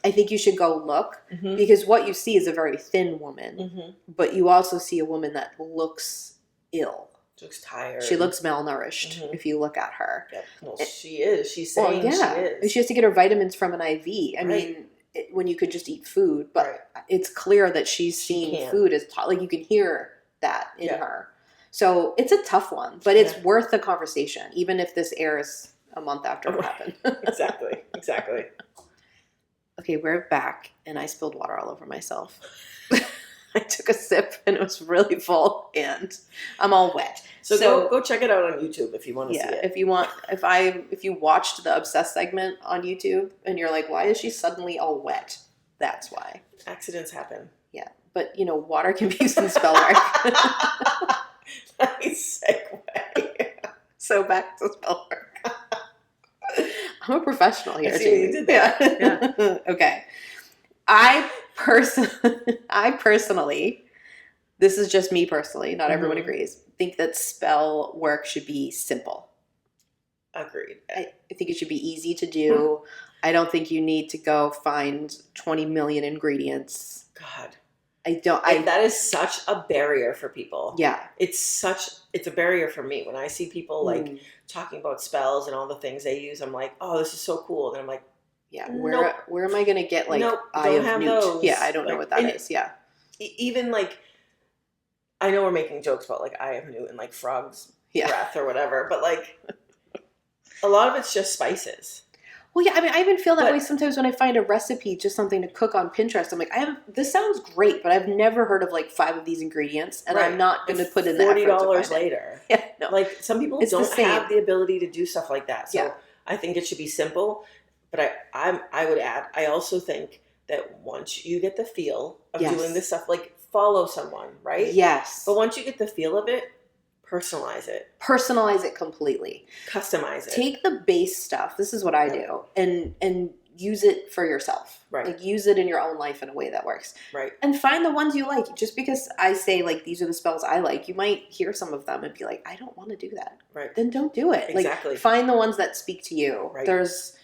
I think you should go look because what you see is a very thin woman, but you also see a woman that looks ill. She looks tired. She looks malnourished if you look at her. Yep. Well, she is. She's saying she is. She has to get her vitamins from an IV. I mean, when you could just eat food, but it's clear that she's seeing food as like you can hear that in her. So it's a tough one, but it's worth the conversation, even if this airs a month after it happened. Exactly. Okay, we're back, and I spilled water all over myself. I took a sip, and it was really full, and I'm all wet. So go check it out on YouTube if you want to see it. If you watched the Obsessed segment on YouTube, and you're like, why is she suddenly all wet? That's why. Accidents happen. Yeah, but water can be used in spell work. Nice segue. So back to spell work. I'm a professional here, I see Jamie. you did that. Yeah. Okay. I personally, this is just me personally, not everyone Mhm. agrees, think that spell work should be simple. Agreed. I think it should be easy to do. I don't think you need to go find 20 million ingredients. God. That is such a barrier for people. Yeah. It's a barrier for me. When I see people like talking about spells and all the things they use, I'm like, oh, this is so cool. And I'm like, yeah, nope. where am I going to get like Nope, Eye don't of have Newt? those. Yeah, I don't know Like, what that and is. Yeah. even like, I know we're making jokes about like Eye of Newt and like frog's Yeah. breath or whatever, but like a lot of it's just spices. Well, yeah, I mean, I even feel that But- way sometimes when I find a recipe, just something to cook on Pinterest. I'm like, this sounds great, but I've never heard of like 5 of these ingredients, and I'm Right. not going to And put in the effort to $40 find it. later. Yeah, no. Like some people It's the don't same. have the ability to do stuff like that. So Yeah. I think it should be simple. But I would add, I also think that once you get the feel of Yes. doing this stuff, like follow someone, right? Yes. But once you get the feel of it, personalize it, Personalize it completely. customize it. Take the base stuff. This is what I do, and use it for yourself. Right. Like use it in your own life in a way that works. Right. And find the ones you like. Just because I say like these are the spells I like, you might hear some of them and be like, I don't want to do that. Right. Then don't do it. Exactly. Like find the ones that speak to you. Right. There's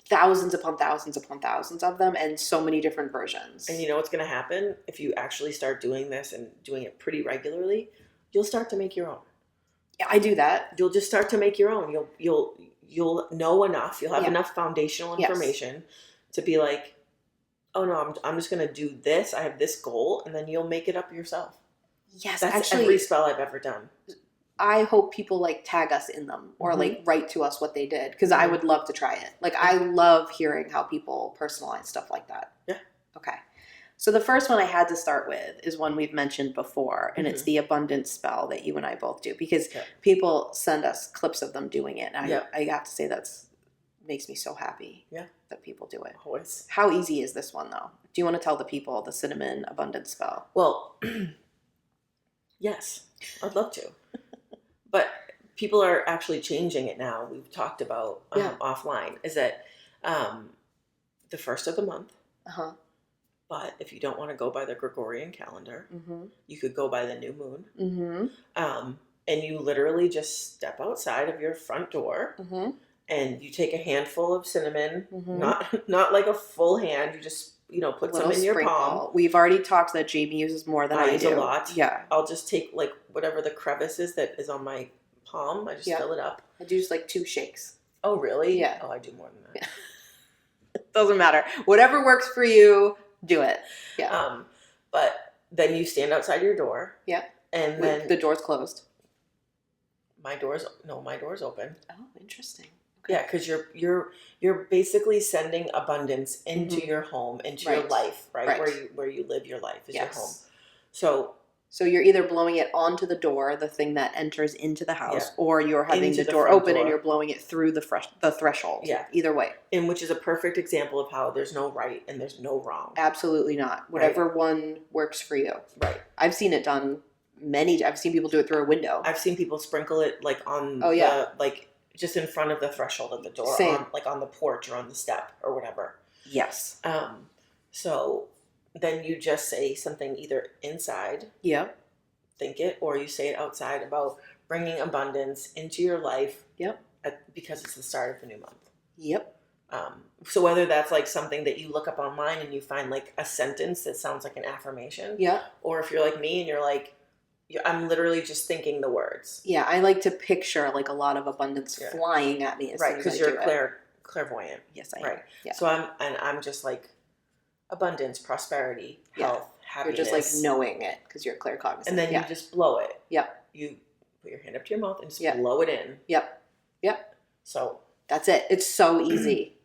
thousands upon thousands upon thousands of them, and so many different versions. And you know what's going to happen if you actually start doing this and doing it pretty regularly? You'll start to make your own. Yeah, I do that. You'll just start to make your own. You'll know enough. You'll have Yeah. enough foundational Yes. information to be like, oh no, I'm just going to do this. I have this goal, and then you'll make it up yourself. Yes, That's actually, every spell I've ever done. I hope people like tag us in them or Mhm. like write to us what they did, because I Mhm. would love to try it. Like I love hearing how people personalize stuff like that. Yeah. Okay. So the first one I had to start with is one we've mentioned before, and it's the abundance spell that you and I both do, because Yeah. people send us clips of them doing it, and Yeah. I have to say makes me so happy. Yeah. That people do it. Always. How easy is this one though? Do you want to tell the people the cinnamon abundance spell? Well, yes, I'd love to. But people are actually changing it now. We've talked about Yeah. offline. Is that the first of the month? Uh-huh. But if you don't want to go by the Gregorian calendar, Mm-hmm. you could go by the new moon. Mm-hmm. And you literally just step outside of your front door Mm-hmm. and you take a handful of cinnamon, Mhm. not like a full hand. You just put some in your palm. We've already talked that Jamie uses more than I I use do. a lot. Yeah. I'll just take like whatever the crevice is that is on my palm. I just Yeah. fill it up. I do just like 2 shakes. Oh, really? Yeah. Oh, I do more than that. Doesn't matter. Whatever works for you, do it. Yeah. But then you stand outside your door. Yeah. And then The door's closed. my door's open. Oh, interesting. Yeah, because you're basically sending abundance into your home, into your Right. life, right? Right. Where you live your life is Yes. your home. So So you're either blowing it onto the door, the thing that enters into the house, Yeah. or you're having Into the the door front open and door. you're blowing it through the threshold. Yeah. Either way. and which is a perfect example of how there's no right and there's no wrong. Absolutely not. Whatever one works for you. Right. I've seen it done I've seen people do it through a window. I've seen people sprinkle it like on Oh, yeah. like just in front of the threshold of the door, Same. on the porch or on the step or whatever. Yes. So then you just say something either inside, Yeah. think it, or you say it outside about bringing abundance into your life. Yep. Because it's the start of the new month. Yep. So whether that's like something that you look up online and you find like a sentence that sounds like an affirmation, Yeah. or if you're like me and you're like, I'm literally just thinking the words, Yeah, I like to picture like a lot of abundance Yeah. flying at me as right? soon as Because I you're do it. clairvoyant, Yes, I am. right? Yeah. So I'm just like abundance, prosperity, Yeah. health, You're happiness. just like knowing it because you're claircognizant. And then yeah. you just blow it. Yep. You put your hand up to your mouth and just Yeah. blow it in. Yep. Yep. So, That's it. It's so easy.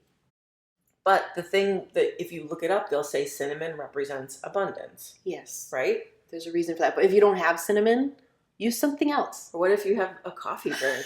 but the thing that if you look it up, they'll say cinnamon represents abundance, Yes. right? There's a reason for that. But if you don't have cinnamon, use something else. Or what if you have a coffee drink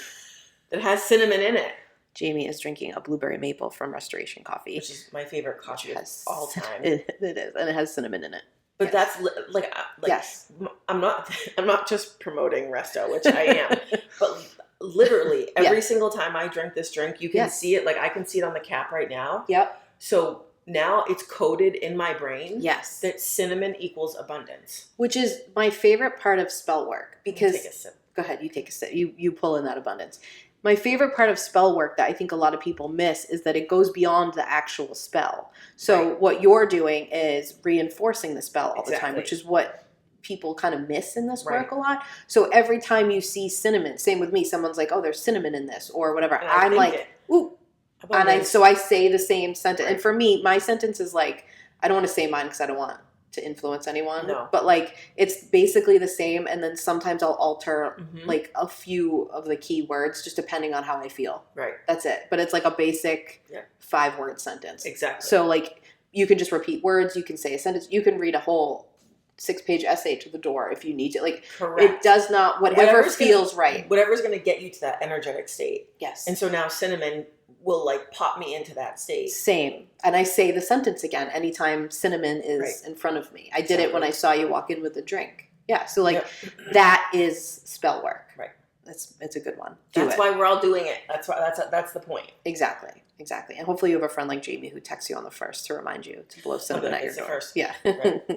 that has cinnamon in it, Jamie is drinking a blueberry maple from Restoration Coffee. which is my favorite coffee of Has- all time. It is, and it has cinnamon in it. But yes. that's like Yes. I'm not just promoting Resto, which I am, but literally every Yeah. single time I drink this drink, you can Yes. see it. Like I can see it on the cap right now. Yep. So now it's coded in my brain Yes. that cinnamon equals abundance. Which is my favorite part of spell work because Take a sip. go ahead, you take a sip. You pull in that abundance. My favorite part of spell work that I think a lot of people miss is that it goes beyond the actual spell. So Right. what you're doing is reinforcing the spell all the time, Exactly. which is what people kind of miss in this work Right. a lot. So every time you see cinnamon, same with me, someone's like, "Oh, there's cinnamon in this," or whatever. And I I'm think like, it. "Ooh." And Abundance. I say the same sentence. Right. And for me, my sentence is like, I don't want to say mine because I don't want to influence anyone. No. But like, it's basically the same. And then sometimes I'll alter Mhm. like a few of the key words just depending on how I feel. Right. That's it. But it's like a basic Yeah. 5-word sentence. Exactly. So like, you can just repeat words. You can say a sentence. You can read a whole 6-page essay to the door if you need to. Like, correct. it does not, whatever Whatever's feels right. Whatever's going to get you to that energetic state. Yes. And so now cinnamon will like pop me into that state. Same. And I say the sentence again anytime cinnamon is Right. in front of me. I did it when I saw you walk in with a drink. Yeah. So like Yep. that is spell work. Right. It's a good one. Do That's it. why we're all doing it. That's the point. Exactly. Exactly. And hopefully you have a friend like Jamie who texts you on the 1st to remind you to blow cinnamon at your It's the door. first. Yeah. Right. All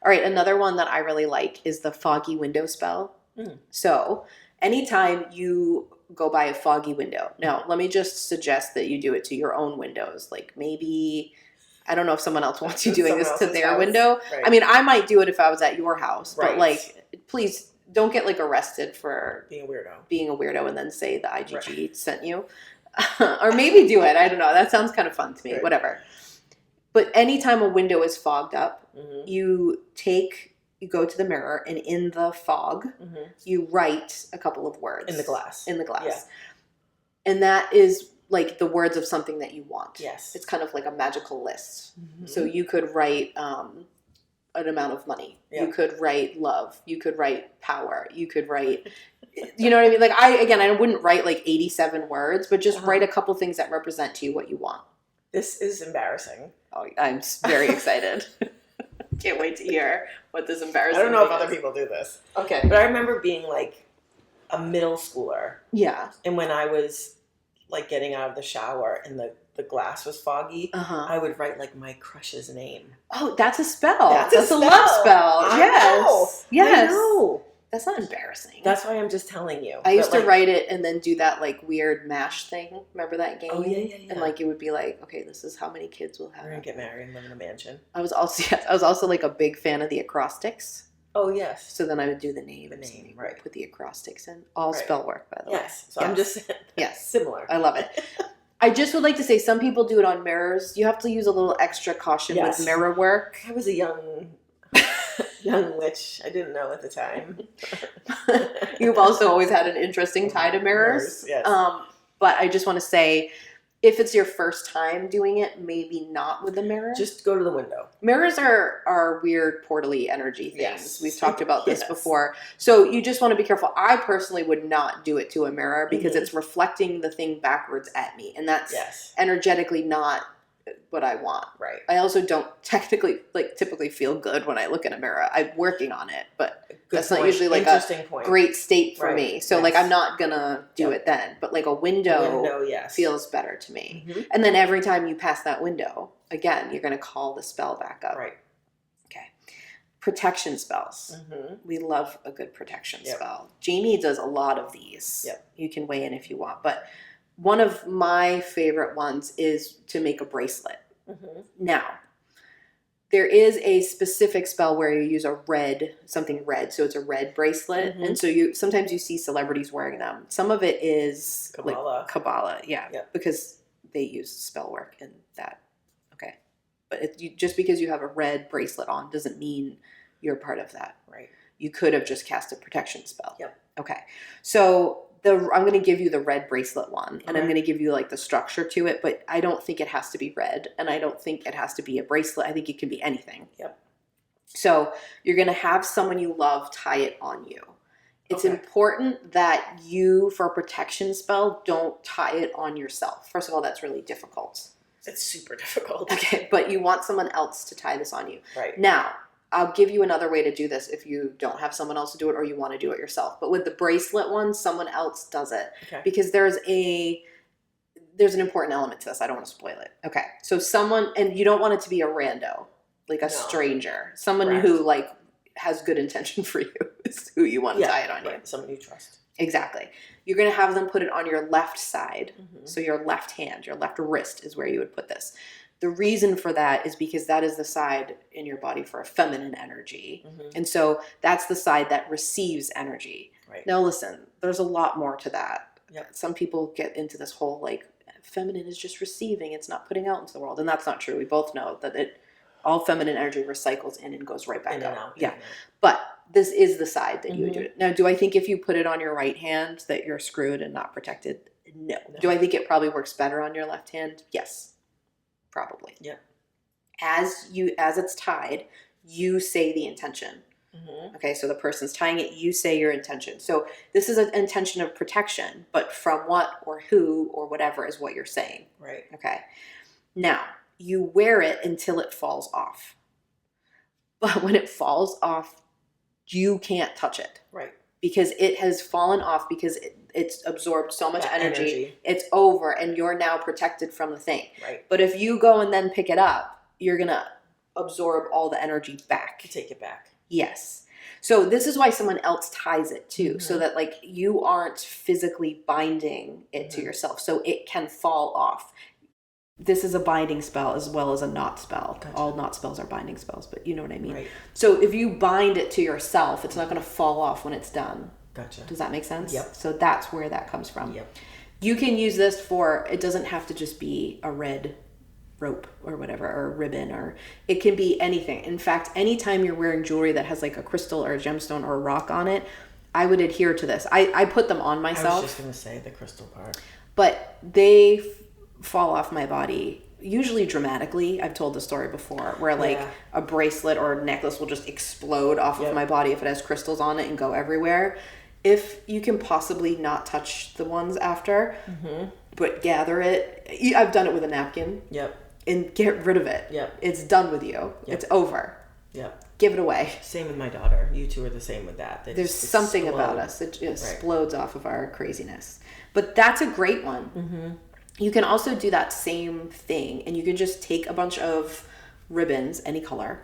right. Another one that I really like is the foggy window spell. Mm. So anytime you go by a foggy window. Now, let me just suggest that you do it to your own windows. Like maybe, I don't know if someone else wants you doing Someone this to else's their house. window. Right. I mean, I might do it if I was at your house, but Right. like, please don't get like arrested for being a weirdo. being a weirdo and then say the IGG sent you. Or maybe do it. I don't know. That sounds kind of fun to me. Right. Whatever. But anytime a window is fogged up, Mm-hmm. you go to the mirror and in the fog, Mm-hmm. you write a couple of words. In the glass. In the glass. Yeah. And that is like the words of something that you want. Yes. It's kind of like a magical list. Mhm. So you could write an amount of money. Yeah. You could write love. You could write power. You could write, you know what I mean? Like I wouldn't write like 87 words, but just Uh-huh. write a couple things that represent to you what you want. This is embarrassing. Oh, I'm very excited. Can't wait to hear what this I embarrassing don't know if thing other is. people do this, Okay. but I remember being like a middle schooler, Yeah. and when I was like getting out of the shower and the glass was foggy, Uh-huh. I would write like my crush's name. Oh, that's a spell. That's a a love spell. spell. I Yes. know. Yes. I know. That's not embarrassing. That's why I'm just telling you. I used But, to like, write it and then do that like weird mash thing. Remember that game? Oh, yeah. And like it would be like, okay, this is how many kids we'll we're gonna have. get married and live in a mansion. I was also like a big fan of the acrostics. Oh yes. So then I would do the name. The and name, then right. Put the acrostics in. All Right. spell work, by the way. Yes. So I'm just saying, Yes. similar. I love it. I just would like to say some people do it on mirrors. You have to use a little extra caution Yes. with mirror work. I was a young witch. I didn't know at the time. You've also always had an interesting tie to mirrors. Yes. But I just want to say, if it's your first time doing it, maybe not with a mirror. Just go to the window. Mirrors are weird portally energy things. Yes. We've talked about this Yes. before. So you just want to be careful. I personally would not do it to a mirror because Mhm. it's reflecting the thing backwards at me. And that's Yes. energetically not what I want. Right. I also don't typically feel good when I look in a mirror. I'm working on it, but Good That's not point. usually like a interesting point. great state for Right. me. So Yes. like I'm not gonna do Yep. it then. But like a window, Window, yes. feels better to me. Mhm. And then every time you pass that window, again, you're gonna call the spell back up. Right. Okay. Protection spells. Mm-hmm. We love a good protection Yep. spell. Jamie does a lot of these. Yep. You can weigh in if you want. But one of my favorite ones is to make a bracelet. Mm-hmm. Now, there is a specific spell where you use something red, so it's a red bracelet, Mhm. and so sometimes you see celebrities wearing them. Some of it is Kabbalah. like Kabbalah, yeah, Yep. because they use spell work in that. Okay, but just because you have a red bracelet on doesn't mean you're part of that. Right. You could have just cast a protection spell. Yep. Okay, so I'm going to give you the red bracelet one, and I'm Okay. going to give you like the structure to it, but I don't think it has to be red, and I don't think it has to be a bracelet. I think it can be anything. Yep. So you're going to have someone you love tie it on you. It's Okay. important that you, for a protection spell, don't tie it on yourself. First of all, that's really difficult. It's super difficult. Okay, but you want someone else to tie this on you. Right. Now, I'll give you another way to do this if you don't have someone else to do it or you want to do it yourself. But with the bracelet one, someone else does it. Okay. Because there's an important element to this. I don't want to spoil it. Okay. So someone, and you don't want it to be a rando, like a No. stranger. Someone Correct. who like has good intention for you is who you want to tie it on you. Right. Someone you trust. Exactly. You're going to have them put it on your left side. Mm-hmm. So your left hand, your left wrist is where you would put this. The reason for that is because that is the side in your body for a feminine energy. Mm-hmm. And so that's the side that receives energy. Right. Now listen, there's a lot more to that. Yep. Some people get into this whole like feminine is just receiving, it's not putting out into the world. And that's not true. We both know that all feminine energy recycles in and goes right back In out. and out. Yeah. in and out. But this is the side that you would do Mhm. it. Now, do I think if you put it on your right hand that you're screwed and not protected? No. No. Do I think it probably works better on your left hand? Yes. Probably. Yeah. As it's tied, you say the intention. Mm-hmm. Okay, so the person's tying it, you say your intention. So this is an intention of protection, but from what or who or whatever is what you're saying. Right. Okay. Now, you wear it until it falls off. But when it falls off, you can't touch it Right. because it has fallen off because it's absorbed so much That energy. It's over and you're now protected from the thing. Right. But if you go and then pick it up, you're going to absorb all the energy back. You take it back. Yes. So this is why someone else ties it too, so Mhm. that like you aren't physically binding it to Mhm. yourself, so it can fall off. This is a binding spell as well as a knot spell. Gotcha. All knot spells are binding spells, but you know what I mean. Right. So if you bind it to yourself, it's not going to fall off when it's done. Gotcha. Does that make sense? Yep. So that's where that comes from. Yep. You can use this for, it doesn't have to just be a red rope or whatever, or a ribbon, or it can be anything. In fact, anytime you're wearing jewelry that has like a crystal or a gemstone or a rock on it, I would adhere to this. I put them on I was myself, just gonna say the crystal part. but they fall off my body usually dramatically. I've told the story before where like Yeah. a bracelet or a necklace will just explode off Yep. of my body if it has crystals on it and go everywhere. If you can possibly not touch the ones after, but gather it. I've done it with a napkin Yep. and get rid of it. Yep. It's done with you. Yep. It's over. Yep. Give it away. Same with my daughter. You two are the same with that. They There's just something about explode. us that just explodes off of our craziness. But that's a great one. You can also do that same thing, and you can just take a bunch of ribbons, any color,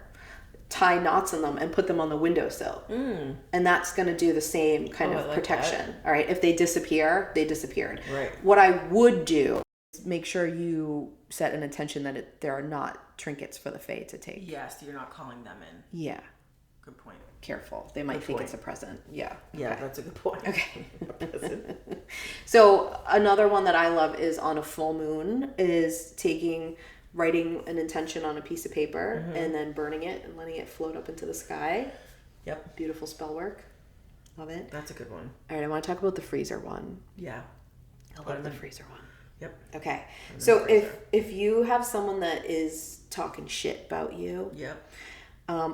tie knots in them, and put them on the windowsill. And that's going to do the same kind Oh, of I like protection. All right. If they disappear, they disappeared. Right. What I would do is make sure you set an intention that there are not trinkets for the fae to take. Yes, you're not calling them in. Yeah. Good point. Careful. They might Good think point. it's a present. Yeah. Yeah, Okay. that's a good point. Okay. So another one that I love is on a full moon is writing an intention on a piece of paper and then burning it and letting it float up into the sky. Yep. Beautiful spell work. Love it. That's a good one. All right, I want to talk about the freezer one. Yeah. I love the freezer one. Yep. Okay. in So the freezer. if you have someone that is talking shit about you, Yep.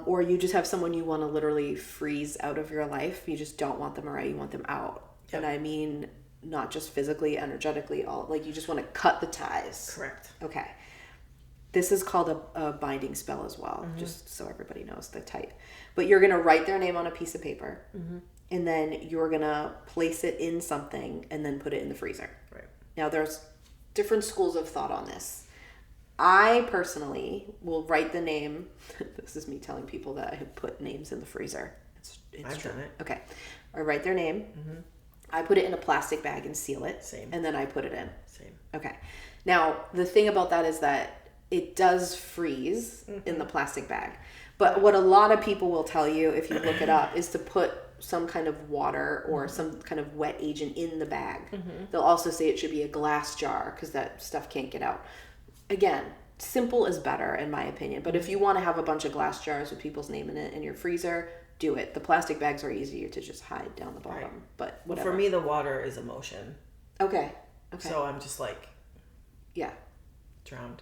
or you just have someone you want to literally freeze out of your life, you just don't want them around, you want them out. Yep. And I mean not just physically, energetically, all like you just want to cut the ties. Correct. Okay. This is called a binding spell as well, just so everybody knows the type. But you're going to write their name on a piece of paper, and then you're going to place it in something and then put it in the freezer. Right. Now, there's different schools of thought on this. I personally will write the name. This is me telling people that I have put names in the freezer. It's I've true. done it. Okay. I write their name. I put it in a plastic bag and seal it. Same. And then I put it in. Same. Okay. Now, the thing about that is that it does freeze in the plastic bag. But what a lot of people will tell you, if you look it up, is to put some kind of water or some kind of wet agent in the bag. They'll also say it should be a glass jar because that stuff can't get out. Again, simple is better in my opinion. But if you want to have a bunch of glass jars with people's name in it in your freezer, do it. The plastic bags are easier to just hide down the bottom. Right. But whatever. For me, the water is emotion. Okay. Okay. So I'm just like yeah. drowned.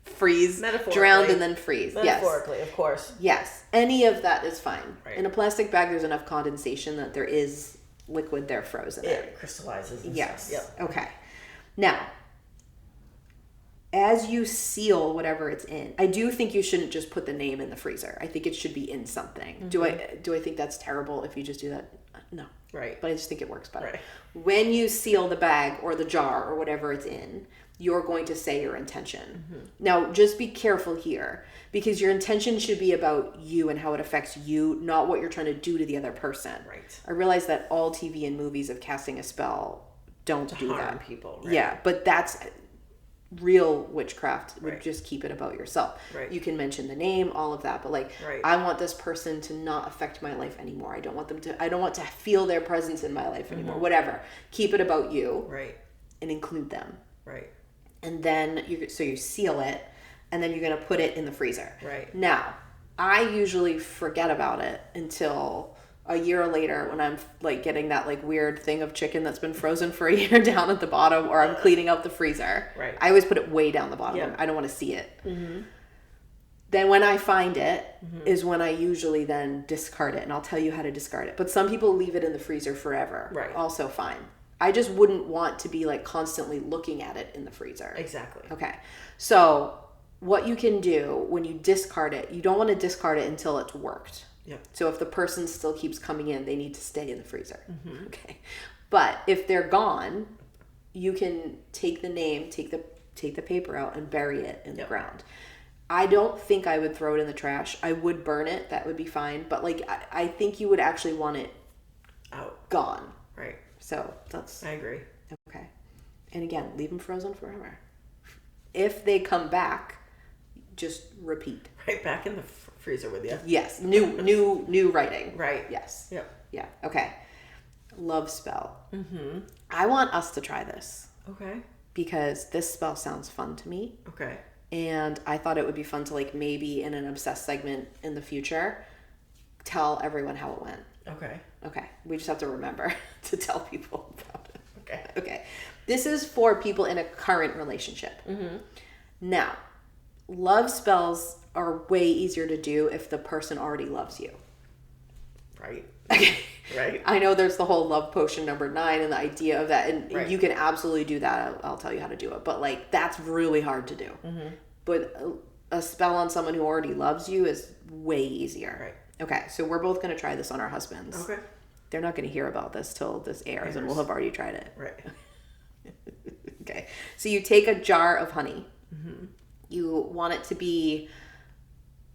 Freeze, Metaphorically. drowned, and then freeze. Yes. Metaphorically, of course. Yes. Any of that is fine. Right. In a plastic bag, there's enough condensation that there is liquid there frozen in. It crystallizes. And Yes. Stuff. Yep. Okay. Now, as you seal whatever it's in, I do think you shouldn't just put the name in the freezer. I think it should be in something. Do I think that's terrible if you just do that? No. Right. But I just think it works better. Right. When you seal the bag or the jar or whatever it's in, you're going to say your intention. Now, just be careful here, because your intention should be about you and how it affects you, not what you're trying to do to the other person. Right. I realize that all TV and movies of casting a spell don't do harm that. people. Right? Yeah, but that's real witchcraft would Right. just keep it about yourself. Right. You can mention the name, all of that, but like, Right. I want this person to not affect my life anymore. I don't want to feel their presence in my life anymore. Whatever. Keep it about you Right. and include them. Right. And then you seal it, and then you're going to put it in the freezer. Right. Now, I usually forget about it until a year later when I'm like getting that like weird thing of chicken that's been frozen for a year down at the bottom, or I'm cleaning out the freezer. Right. I always put it way down the bottom. Yeah. I don't want to see it. Then when I find it is when I usually then discard it, and I'll tell you how to discard it. But some people leave it in the freezer forever. Right. Also fine. I just wouldn't want to be like constantly looking at it in the freezer. Exactly. Okay. So what you can do when you discard it, you don't want to discard it until it's worked. Yeah. So if the person still keeps coming in, they need to stay in the freezer. Okay. But if they're gone, you can take the name, take the paper out and bury it in the ground. I don't think I would throw it in the trash. I would burn it. That would be fine. But like, I think you would actually want it Out. gone. Right. So that's I agree. okay. And again, leave them frozen forever. If they come back, just repeat. Right back in the freezer with you. Yes, new writing. Right. Yes. Yep. Yeah. Okay. Love spell. I want us to try this Okay. because this spell sounds fun to me, Okay. and I thought it would be fun to like maybe in an obsessed segment in the future tell everyone how it went. Okay. Okay. We just have to remember to tell people about it. Okay. Okay. This is for people in a current relationship. Now, love spells are way easier to do if the person already loves you. Right. Okay. Right. I know there's the whole love potion number 9 and the idea of that, and Right. you can absolutely do that. I'll tell you how to do it, but like that's really hard to do. But a spell on someone who already loves you is way easier. Right. Okay, so we're both going to try this on our husbands. Okay. They're not going to hear about this till this airs, and we'll have already tried it. Right. Okay, so you take a jar of honey. You want it to be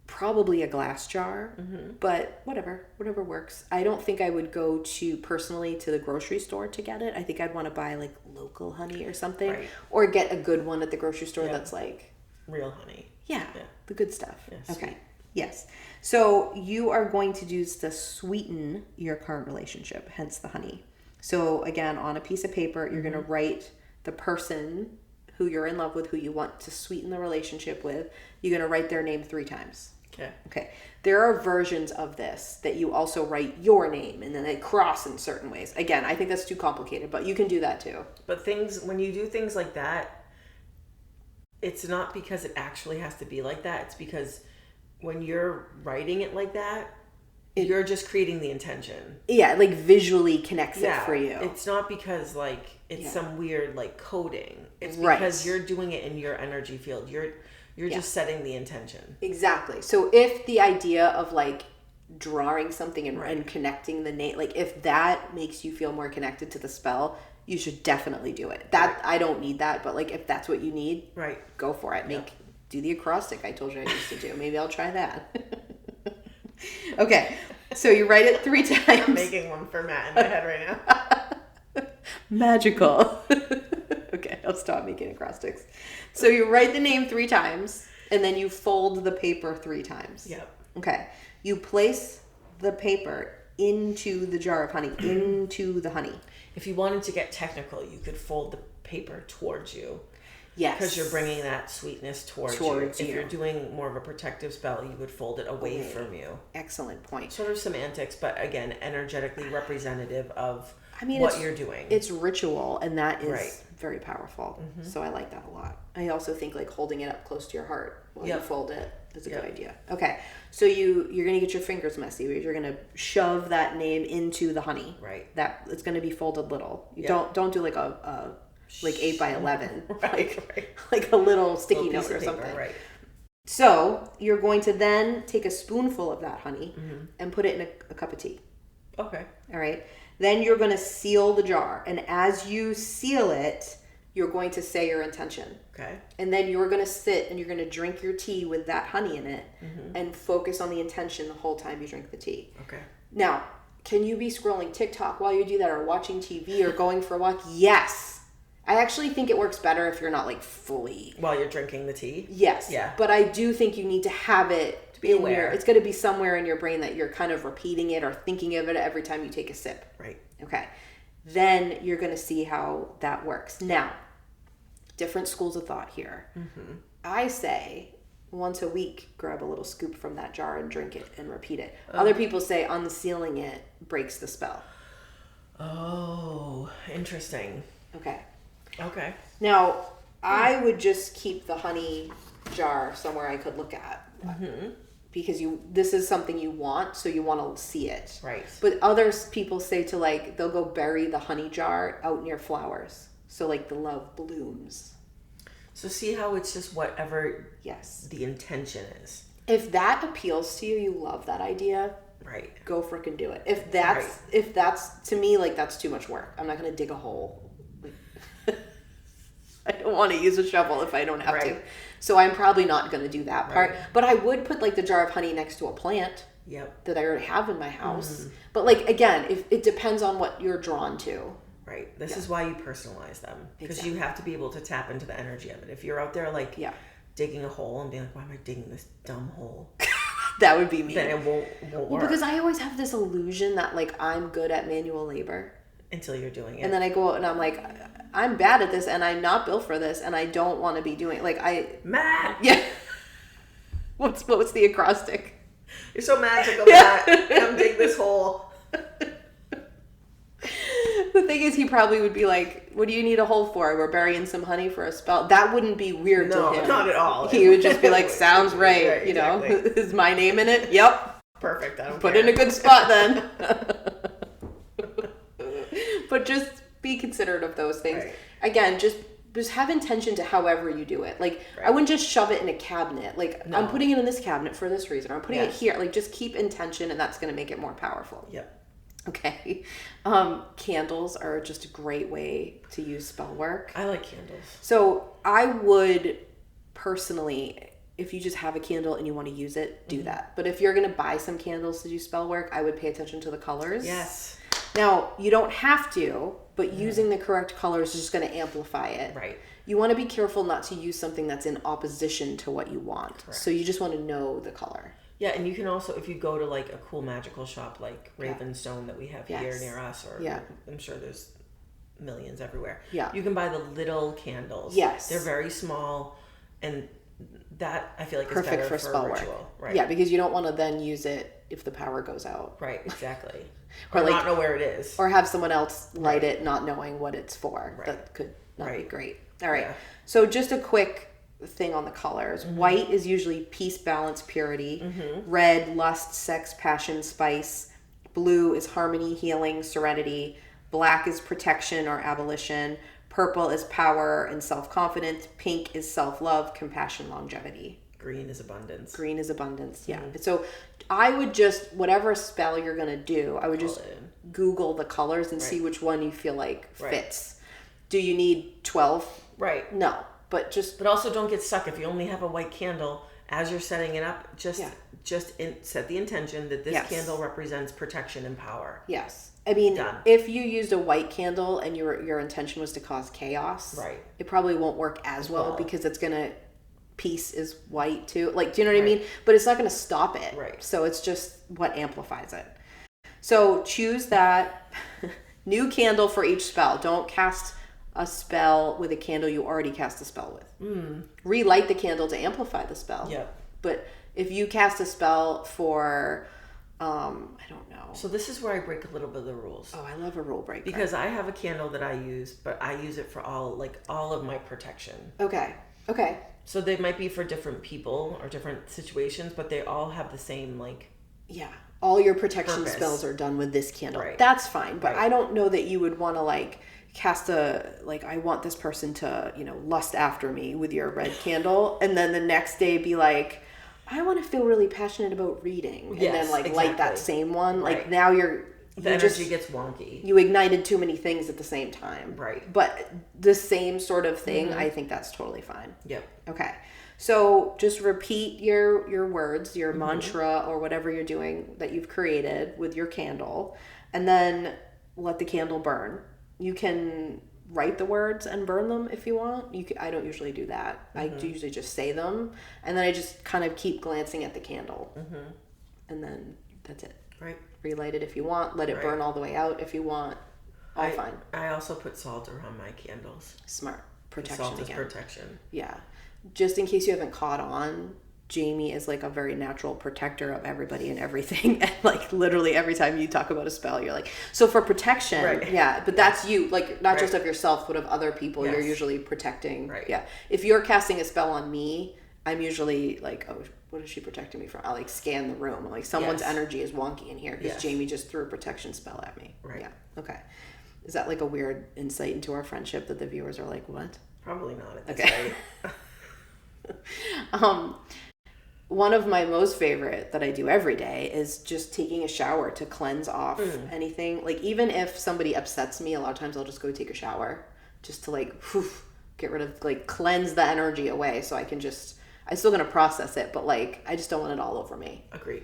probably a glass jar, but whatever works. I don't think I would go personally to the grocery store to get it. I think I'd want to buy like local honey or something, Right. or get a good one at the grocery store Yeah. that's like, Real honey. yeah, Yeah. the good stuff. Yeah, Okay. sweet. Yes. So you are going to do this to sweeten your current relationship, hence the honey. So again, on a piece of paper, you're going to write the person who you're in love with, who you want to sweeten the relationship with. You're going to write their name 3 times. Okay. Okay. There are versions of this that you also write your name and then they cross in certain ways. Again, I think that's too complicated, but you can do that too. But when you do things like that, it's not because it actually has to be like that. It's because when you're writing it like that, you're just creating the intention. Yeah, it like visually connects it for you. It's not because like it's Yeah. some weird like coding. It's Right. because you're doing it in your energy field. You're just setting the intention. Exactly. So if the idea of like drawing something and connecting the name, like if that makes you feel more connected to the spell, you should definitely do it. That I don't need that, but like if that's what you need, Right. go for it. Do the acrostic I told you I used to do. Maybe I'll try that. Okay. So you write it 3 times. I'm making one for Matt in my head right now. Magical. Okay, I'll stop making acrostics. So you write the name 3 times, and then you fold the paper 3 times. Yep. Okay. You place the paper into the jar of honey, into the honey. If you wanted to get technical, you could fold the paper towards you. Yes. Because you're bringing that sweetness towards you. If you're doing more of a protective spell, you would fold it away from you. Excellent point. Sort of semantics, but again, energetically representative of what what you're doing. It's ritual, and that is Right. very powerful. So I like that a lot. I also think like holding it up close to your heart while you fold it is a good idea. Okay, so you're gonna get your fingers messy. You're gonna shove that name into the honey. Right. That it's gonna be folded little. You don't do like a like 8 by 11, Right. like a little sticky Little note piece or of paper, something. Right. So you're going to then take a spoonful of that honey and put it in a cup of tea. Okay. All right. Then you're going to seal the jar. And as you seal it, you're going to say your intention. Okay. And then you're going to sit and you're going to drink your tea with that honey in it and focus on the intention the whole time you drink the tea. Okay. Now, can you be scrolling TikTok while you do that, or watching TV, or going for a walk? Yes. I actually think it works better if you're not like fully. While you're drinking the tea? Yes. Yeah. But I do think you need to have it to be aware. It's going to be somewhere in your brain that you're kind of repeating it or thinking of it every time you take a sip. Right. Okay. Then you're going to see how that works. Now, different schools of thought here. I say once a week, grab a little scoop from that jar and drink it and repeat it. Other people say unsealing it breaks the spell. Oh, interesting. Okay. Okay. Now, I would just keep the honey jar somewhere I could look at. Because this is something you want, so you want to see it. Right. But other people say to like, they'll go bury the honey jar out near flowers. So like the love blooms. So see how it's just whatever Yes. the intention is. If that appeals to you, you love that idea, Right. go frickin' do it. If that's to me, like, that's too much work. I'm not going to dig a hole. I don't want to use a shovel if I don't have to. So I'm probably not going to do that part. Right. But I would put like the jar of honey next to a plant Yep. that I already have in my house. But like, again, if it depends on what you're drawn to. Right. This is why you personalize them. Because Exactly. you have to be able to tap into the energy of it. If you're out there like digging a hole and being like, why am I digging this dumb hole? That would be me. Then it won't work. Because I always have this illusion that like I'm good at manual labor. Until you're doing it. And then I go out and I'm like, I'm bad at this and I'm not built for this and I don't want to be doing Matt! Yeah. What's the acrostic? You're so magical, Matt. Come dig this hole. The thing is, he probably would be like, what do you need a hole for? We're burying some honey for a spell. That wouldn't be weird to him. No, not at all. He would just be like, sounds right. You know, exactly. is my name in it? Yep. Perfect. I don't Put care. in a good spot then. But just be considerate of those things. Right. Again, just have intention to however you do it. Like, I wouldn't just shove it in a cabinet. Like, I'm putting it in this cabinet for this reason. Or I'm putting it here. Like, just keep intention and that's going to make it more powerful. Yep. Okay. Candles are just a great way to use spell work. I like candles. So I would personally, if you just have a candle and you want to use it, do that. But if you're going to buy some candles to do spell work, I would pay attention to the colors. Yes. Now, you don't have to, but using the correct colors is just going to amplify it. Right. You want to be careful not to use something that's in opposition to what you want. Correct. So you just want to know the color. Yeah, and you can also, if you go to like a cool magical shop like Ravenstone that we have here Yes. near us, or I'm sure there's millions everywhere. Yeah. You can buy the little candles. Yes. They're very small, and that I feel like Perfect is better for spell work. ritual. Right. Yeah, because you don't want to then use it if the power goes out. Right, exactly. Or or like- not know where it is. Or have someone else light it not knowing what it's for. Right. That could not be Right. great. All right. Yeah. So just a quick thing on the colors. White is usually peace, balance, purity. Red, lust, sex, passion, spice. Blue is harmony, healing, serenity. Black is protection or abolition. Purple is power and self-confidence. Pink is self-love, compassion, longevity. Green is abundance. Green is abundance. Yeah. So I would just, whatever spell you're going to do, I would just Call it in. Google the colors and see Right. which one you feel like Right. fits. Do you need 12? Right. No. But just, But also don't get stuck. If you only have a white candle, as you're setting it up, just set the intention that this Yes. candle represents protection and power. yes. I mean, Done. if you used a white candle and your intention was to cause chaos, Right. it probably won't work as well Well. because it's going to, peace is white too. Like, do you know what I Right. mean? But it's not going to stop it. Right. So it's just what amplifies it. So choose that new candle for each spell. Don't cast a spell with a candle you already cast a spell with. Relight the candle to amplify the spell. Yep. But if you cast a spell for, I don't know. So this is where I break a little bit of the rules. Oh, I love a rule breaker. Because I have a candle that I use, but I use it for all of my protection. Okay. So they might be for different people or different situations, but they all have the same Yeah. All your protection Purpose. spells are done with this candle. Right. That's fine. But Right. I don't know that you would want to cast I want this person to, lust after me with your red candle, and then the next day be like, I want to feel really passionate about reading, and then light that same one. Right. Like now the energy gets wonky. You ignited too many things at the same time. Right. But the same sort of thing, I think that's totally fine. Yep. Okay. So just repeat your words, your mantra, or whatever you're doing that you've created with your candle, and then let the candle burn. You can write the words and burn them if you want. I don't usually do that. I usually just say them, and then I just kind of keep glancing at the candle, and then that's it. Right. Relight it if you want. Let it burn all the way out if you want. All fine. I also put salt around my candles. Smart. Protection Salt is again. protection. Yeah. Just in case you haven't caught on, Jamie is like a very natural protector of everybody and everything. And like literally every time you talk about a spell, you're like, so for protection, yeah, but that's you, like not just of yourself, but of other people. You're usually protecting. Right. Yeah. If you're casting a spell on me, I'm usually like, oh, what is she protecting me from? I'll like scan the room. I'm like, someone's energy is wonky in here because Jamie just threw a protection spell at me. Right. Yeah. Okay. Is that like a weird insight into our friendship that the viewers are like, what? Probably not at this rate. One of my most favorite that I do every day is just taking a shower to cleanse off anything. Like even if somebody upsets me, a lot of times I'll just go take a shower just to like get rid of, like cleanse the energy away, so I'm still gonna process it, but like I just don't want it all over me. Agreed.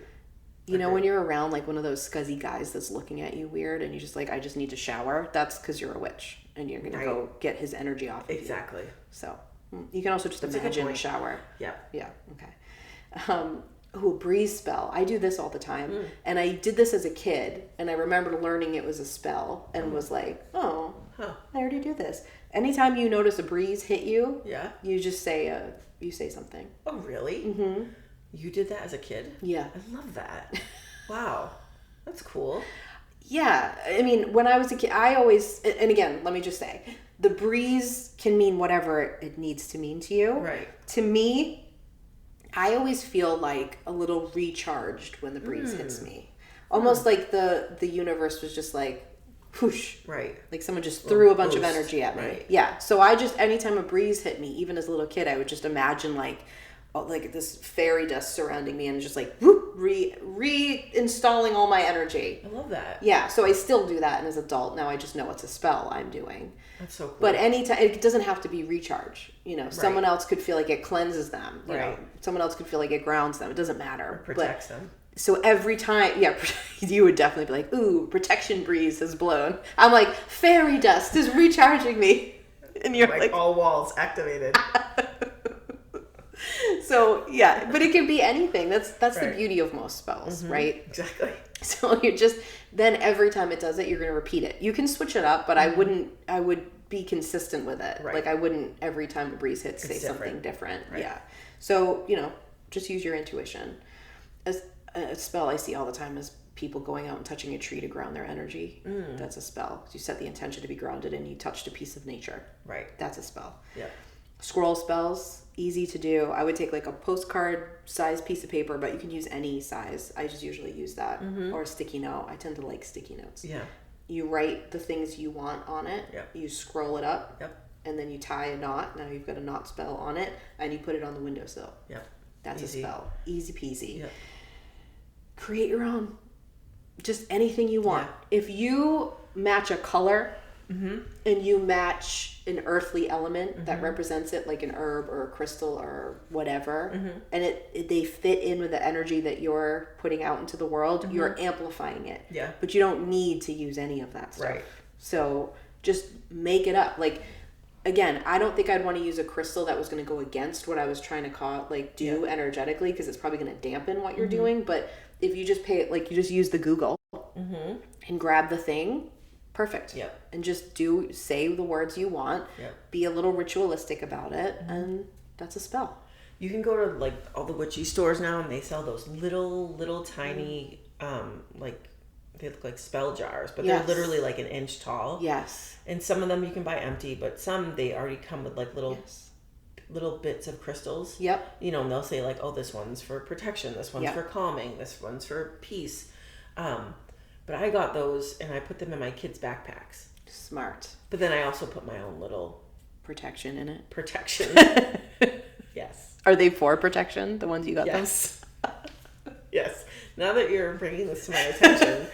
You know, when you're around like one of those scuzzy guys that's looking at you weird and you just like, I just need to shower, that's because you're a witch and you're gonna go get his energy off of Exactly. you. So you can also just imagine a shower. Yeah. Yeah. Okay. Breeze spell. I do this all the time. And I did this as a kid, and I remember learning it was a spell and was like, oh, I already do this. Anytime you notice a breeze hit you, you just say something. Oh, really? Mm-hmm. You did that as a kid? Yeah. I love that. Wow. That's cool. Yeah. I mean, when I was a kid, I always, and again, let me just say, the breeze can mean whatever it needs to mean to you. Right. To me, I always feel like a little recharged when the breeze hits me. Almost like the universe was just like, whoosh. Right. Like someone just threw a bunch of boost. energy at me. Right. Yeah. So anytime a breeze hit me, even as a little kid, I would just imagine like this fairy dust surrounding me and just like whoop, reinstalling all my energy. I love that. Yeah. So I still do that, and as an adult now I just know it's a spell I'm doing. That's so cool. But anytime, it doesn't have to be recharge. You know, someone else could feel like it cleanses them. You know, someone else could feel like it grounds them. It doesn't matter. Or protects them. So every time, you would definitely be like, ooh, protection breeze has blown. I'm like, fairy dust is recharging me. And you're like all walls activated. So, yeah, but it can be anything. That's the beauty of most spells, right? Exactly. So then every time it does it, you're going to repeat it. You can switch it up, but I would be consistent with it. Right. Like I wouldn't every time a breeze hits say something different. Right. Yeah. So, just use your intuition. As a spell I see all the time is people going out and touching a tree to ground their energy. That's a spell. You set the intention to be grounded and you touched a piece of nature. Right. That's a spell. Yeah. Scroll spells, easy to do. I would take like a postcard size piece of paper, but you can use any size. I just usually use that. Or a sticky note. I tend to like sticky notes. Yeah. You write the things you want on it. Yep. You scroll it up. Yep. And then you tie a knot. Now you've got a knot spell on it, and you put it on the windowsill. Yep. That's Easy. a spell. Easy peasy. Yep. Create your own. Just anything you want. Yeah. If you match a color and you match an earthly element that represents it, like an herb or a crystal or whatever, and they fit in with the energy that you're putting out into the world, you're amplifying it. Yeah. But you don't need to use any of that stuff. Right. So just make it up. Like, again, I don't think I'd want to use a crystal that was going to go against what I was trying to do energetically, because it's probably going to dampen what you're doing. But if you just you just use the Google and grab the thing, perfect. Yep. And just say the words you want. Yep. Be a little ritualistic about it, and that's a spell. You can go to like all the witchy stores now, and they sell those little tiny they look like spell jars, but they're literally like an inch tall. Yes. And some of them you can buy empty, but some they already come with like little bits of crystals. Yep. And they'll say like, oh, this one's for protection, this one's for calming, this one's for peace. But I got those and I put them in my kids' backpacks. Smart. But then I also put my own little Protection in it. protection. Yes. Are they for protection? The ones you got Yes. Yes. Now that you're bringing this to my attention,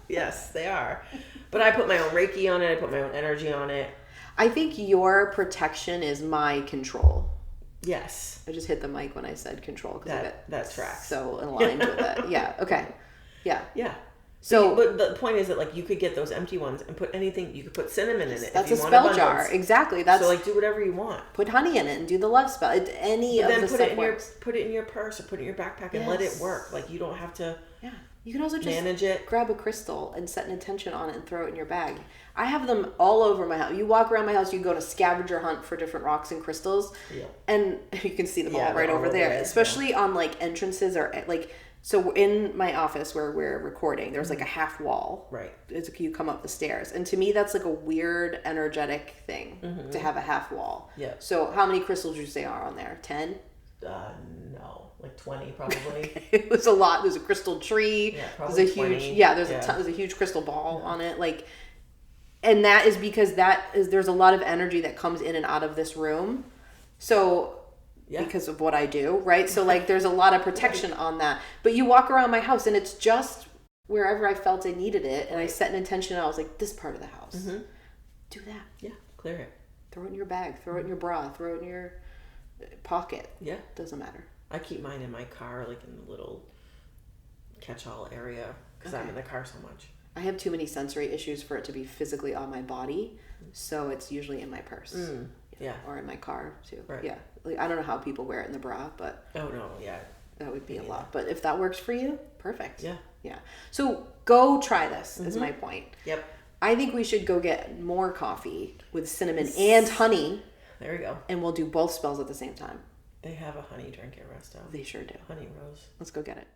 yes, they are. But I put my own Reiki on it. I put my own energy on it. I think your protection is my control. Yes. I just hit the mic when I said control because I got that tracks. so aligned with it. Yeah. Okay. Yeah. Yeah. So, but the point is that like you could get those empty ones and put anything. You could put cinnamon in it. that's if a you spell want jar. abundance. Exactly. That's So like do whatever you want. put honey in it and do the love spell. Any But of then the put stuff it in works. put it in your purse or put it in your backpack and let it Yes. work. Like you don't have to Yeah. You can also just manage it. grab a crystal and set an intention on it and throw it in your bag. I have them all over my house. You walk around my house, you go on a scavenger hunt for different rocks and crystals, Yeah. and you can see them Yeah, all right they're over all there. over there, Especially on like entrances or like. So in my office where we're recording, there's like a half wall. Right. It's you come up the stairs, and to me that's like a weird energetic thing to have a half wall. Yeah. So how many crystals would you say are on there? 10? No, like 20 probably. It was a lot. There's a crystal tree. Yeah, There's probably a huge 20. there's Yeah. a ton, there's a huge crystal ball on it, like, and that is because there's a lot of energy that comes in and out of this room, so Yeah. because of what I do, right? So like there's a lot of protection on that. But you walk around my house and it's just wherever I felt I needed it, and I set an intention. And I was like, this part of the house, do that. Yeah. Clear it. Throw it in your bag. Throw it in your bra. Throw it in your pocket. Yeah. Doesn't matter. I keep mine in my car, like in the little catch-all area, because I'm Okay. in the car so much. I have too many sensory issues for it to be physically on my body, so it's usually in my purse. Yeah. Or in my car too. Right. Yeah. Like I don't know how people wear it in the bra, but Oh no. Yeah. that would be a lot. But if that works for you, perfect. Yeah. Yeah. So go try this is my point. Yep. I think we should go get more coffee with cinnamon and honey, There we go. and we'll do both spells at the same time. They have a honey drink at Resto. They sure do. Honey rose. Let's go get it.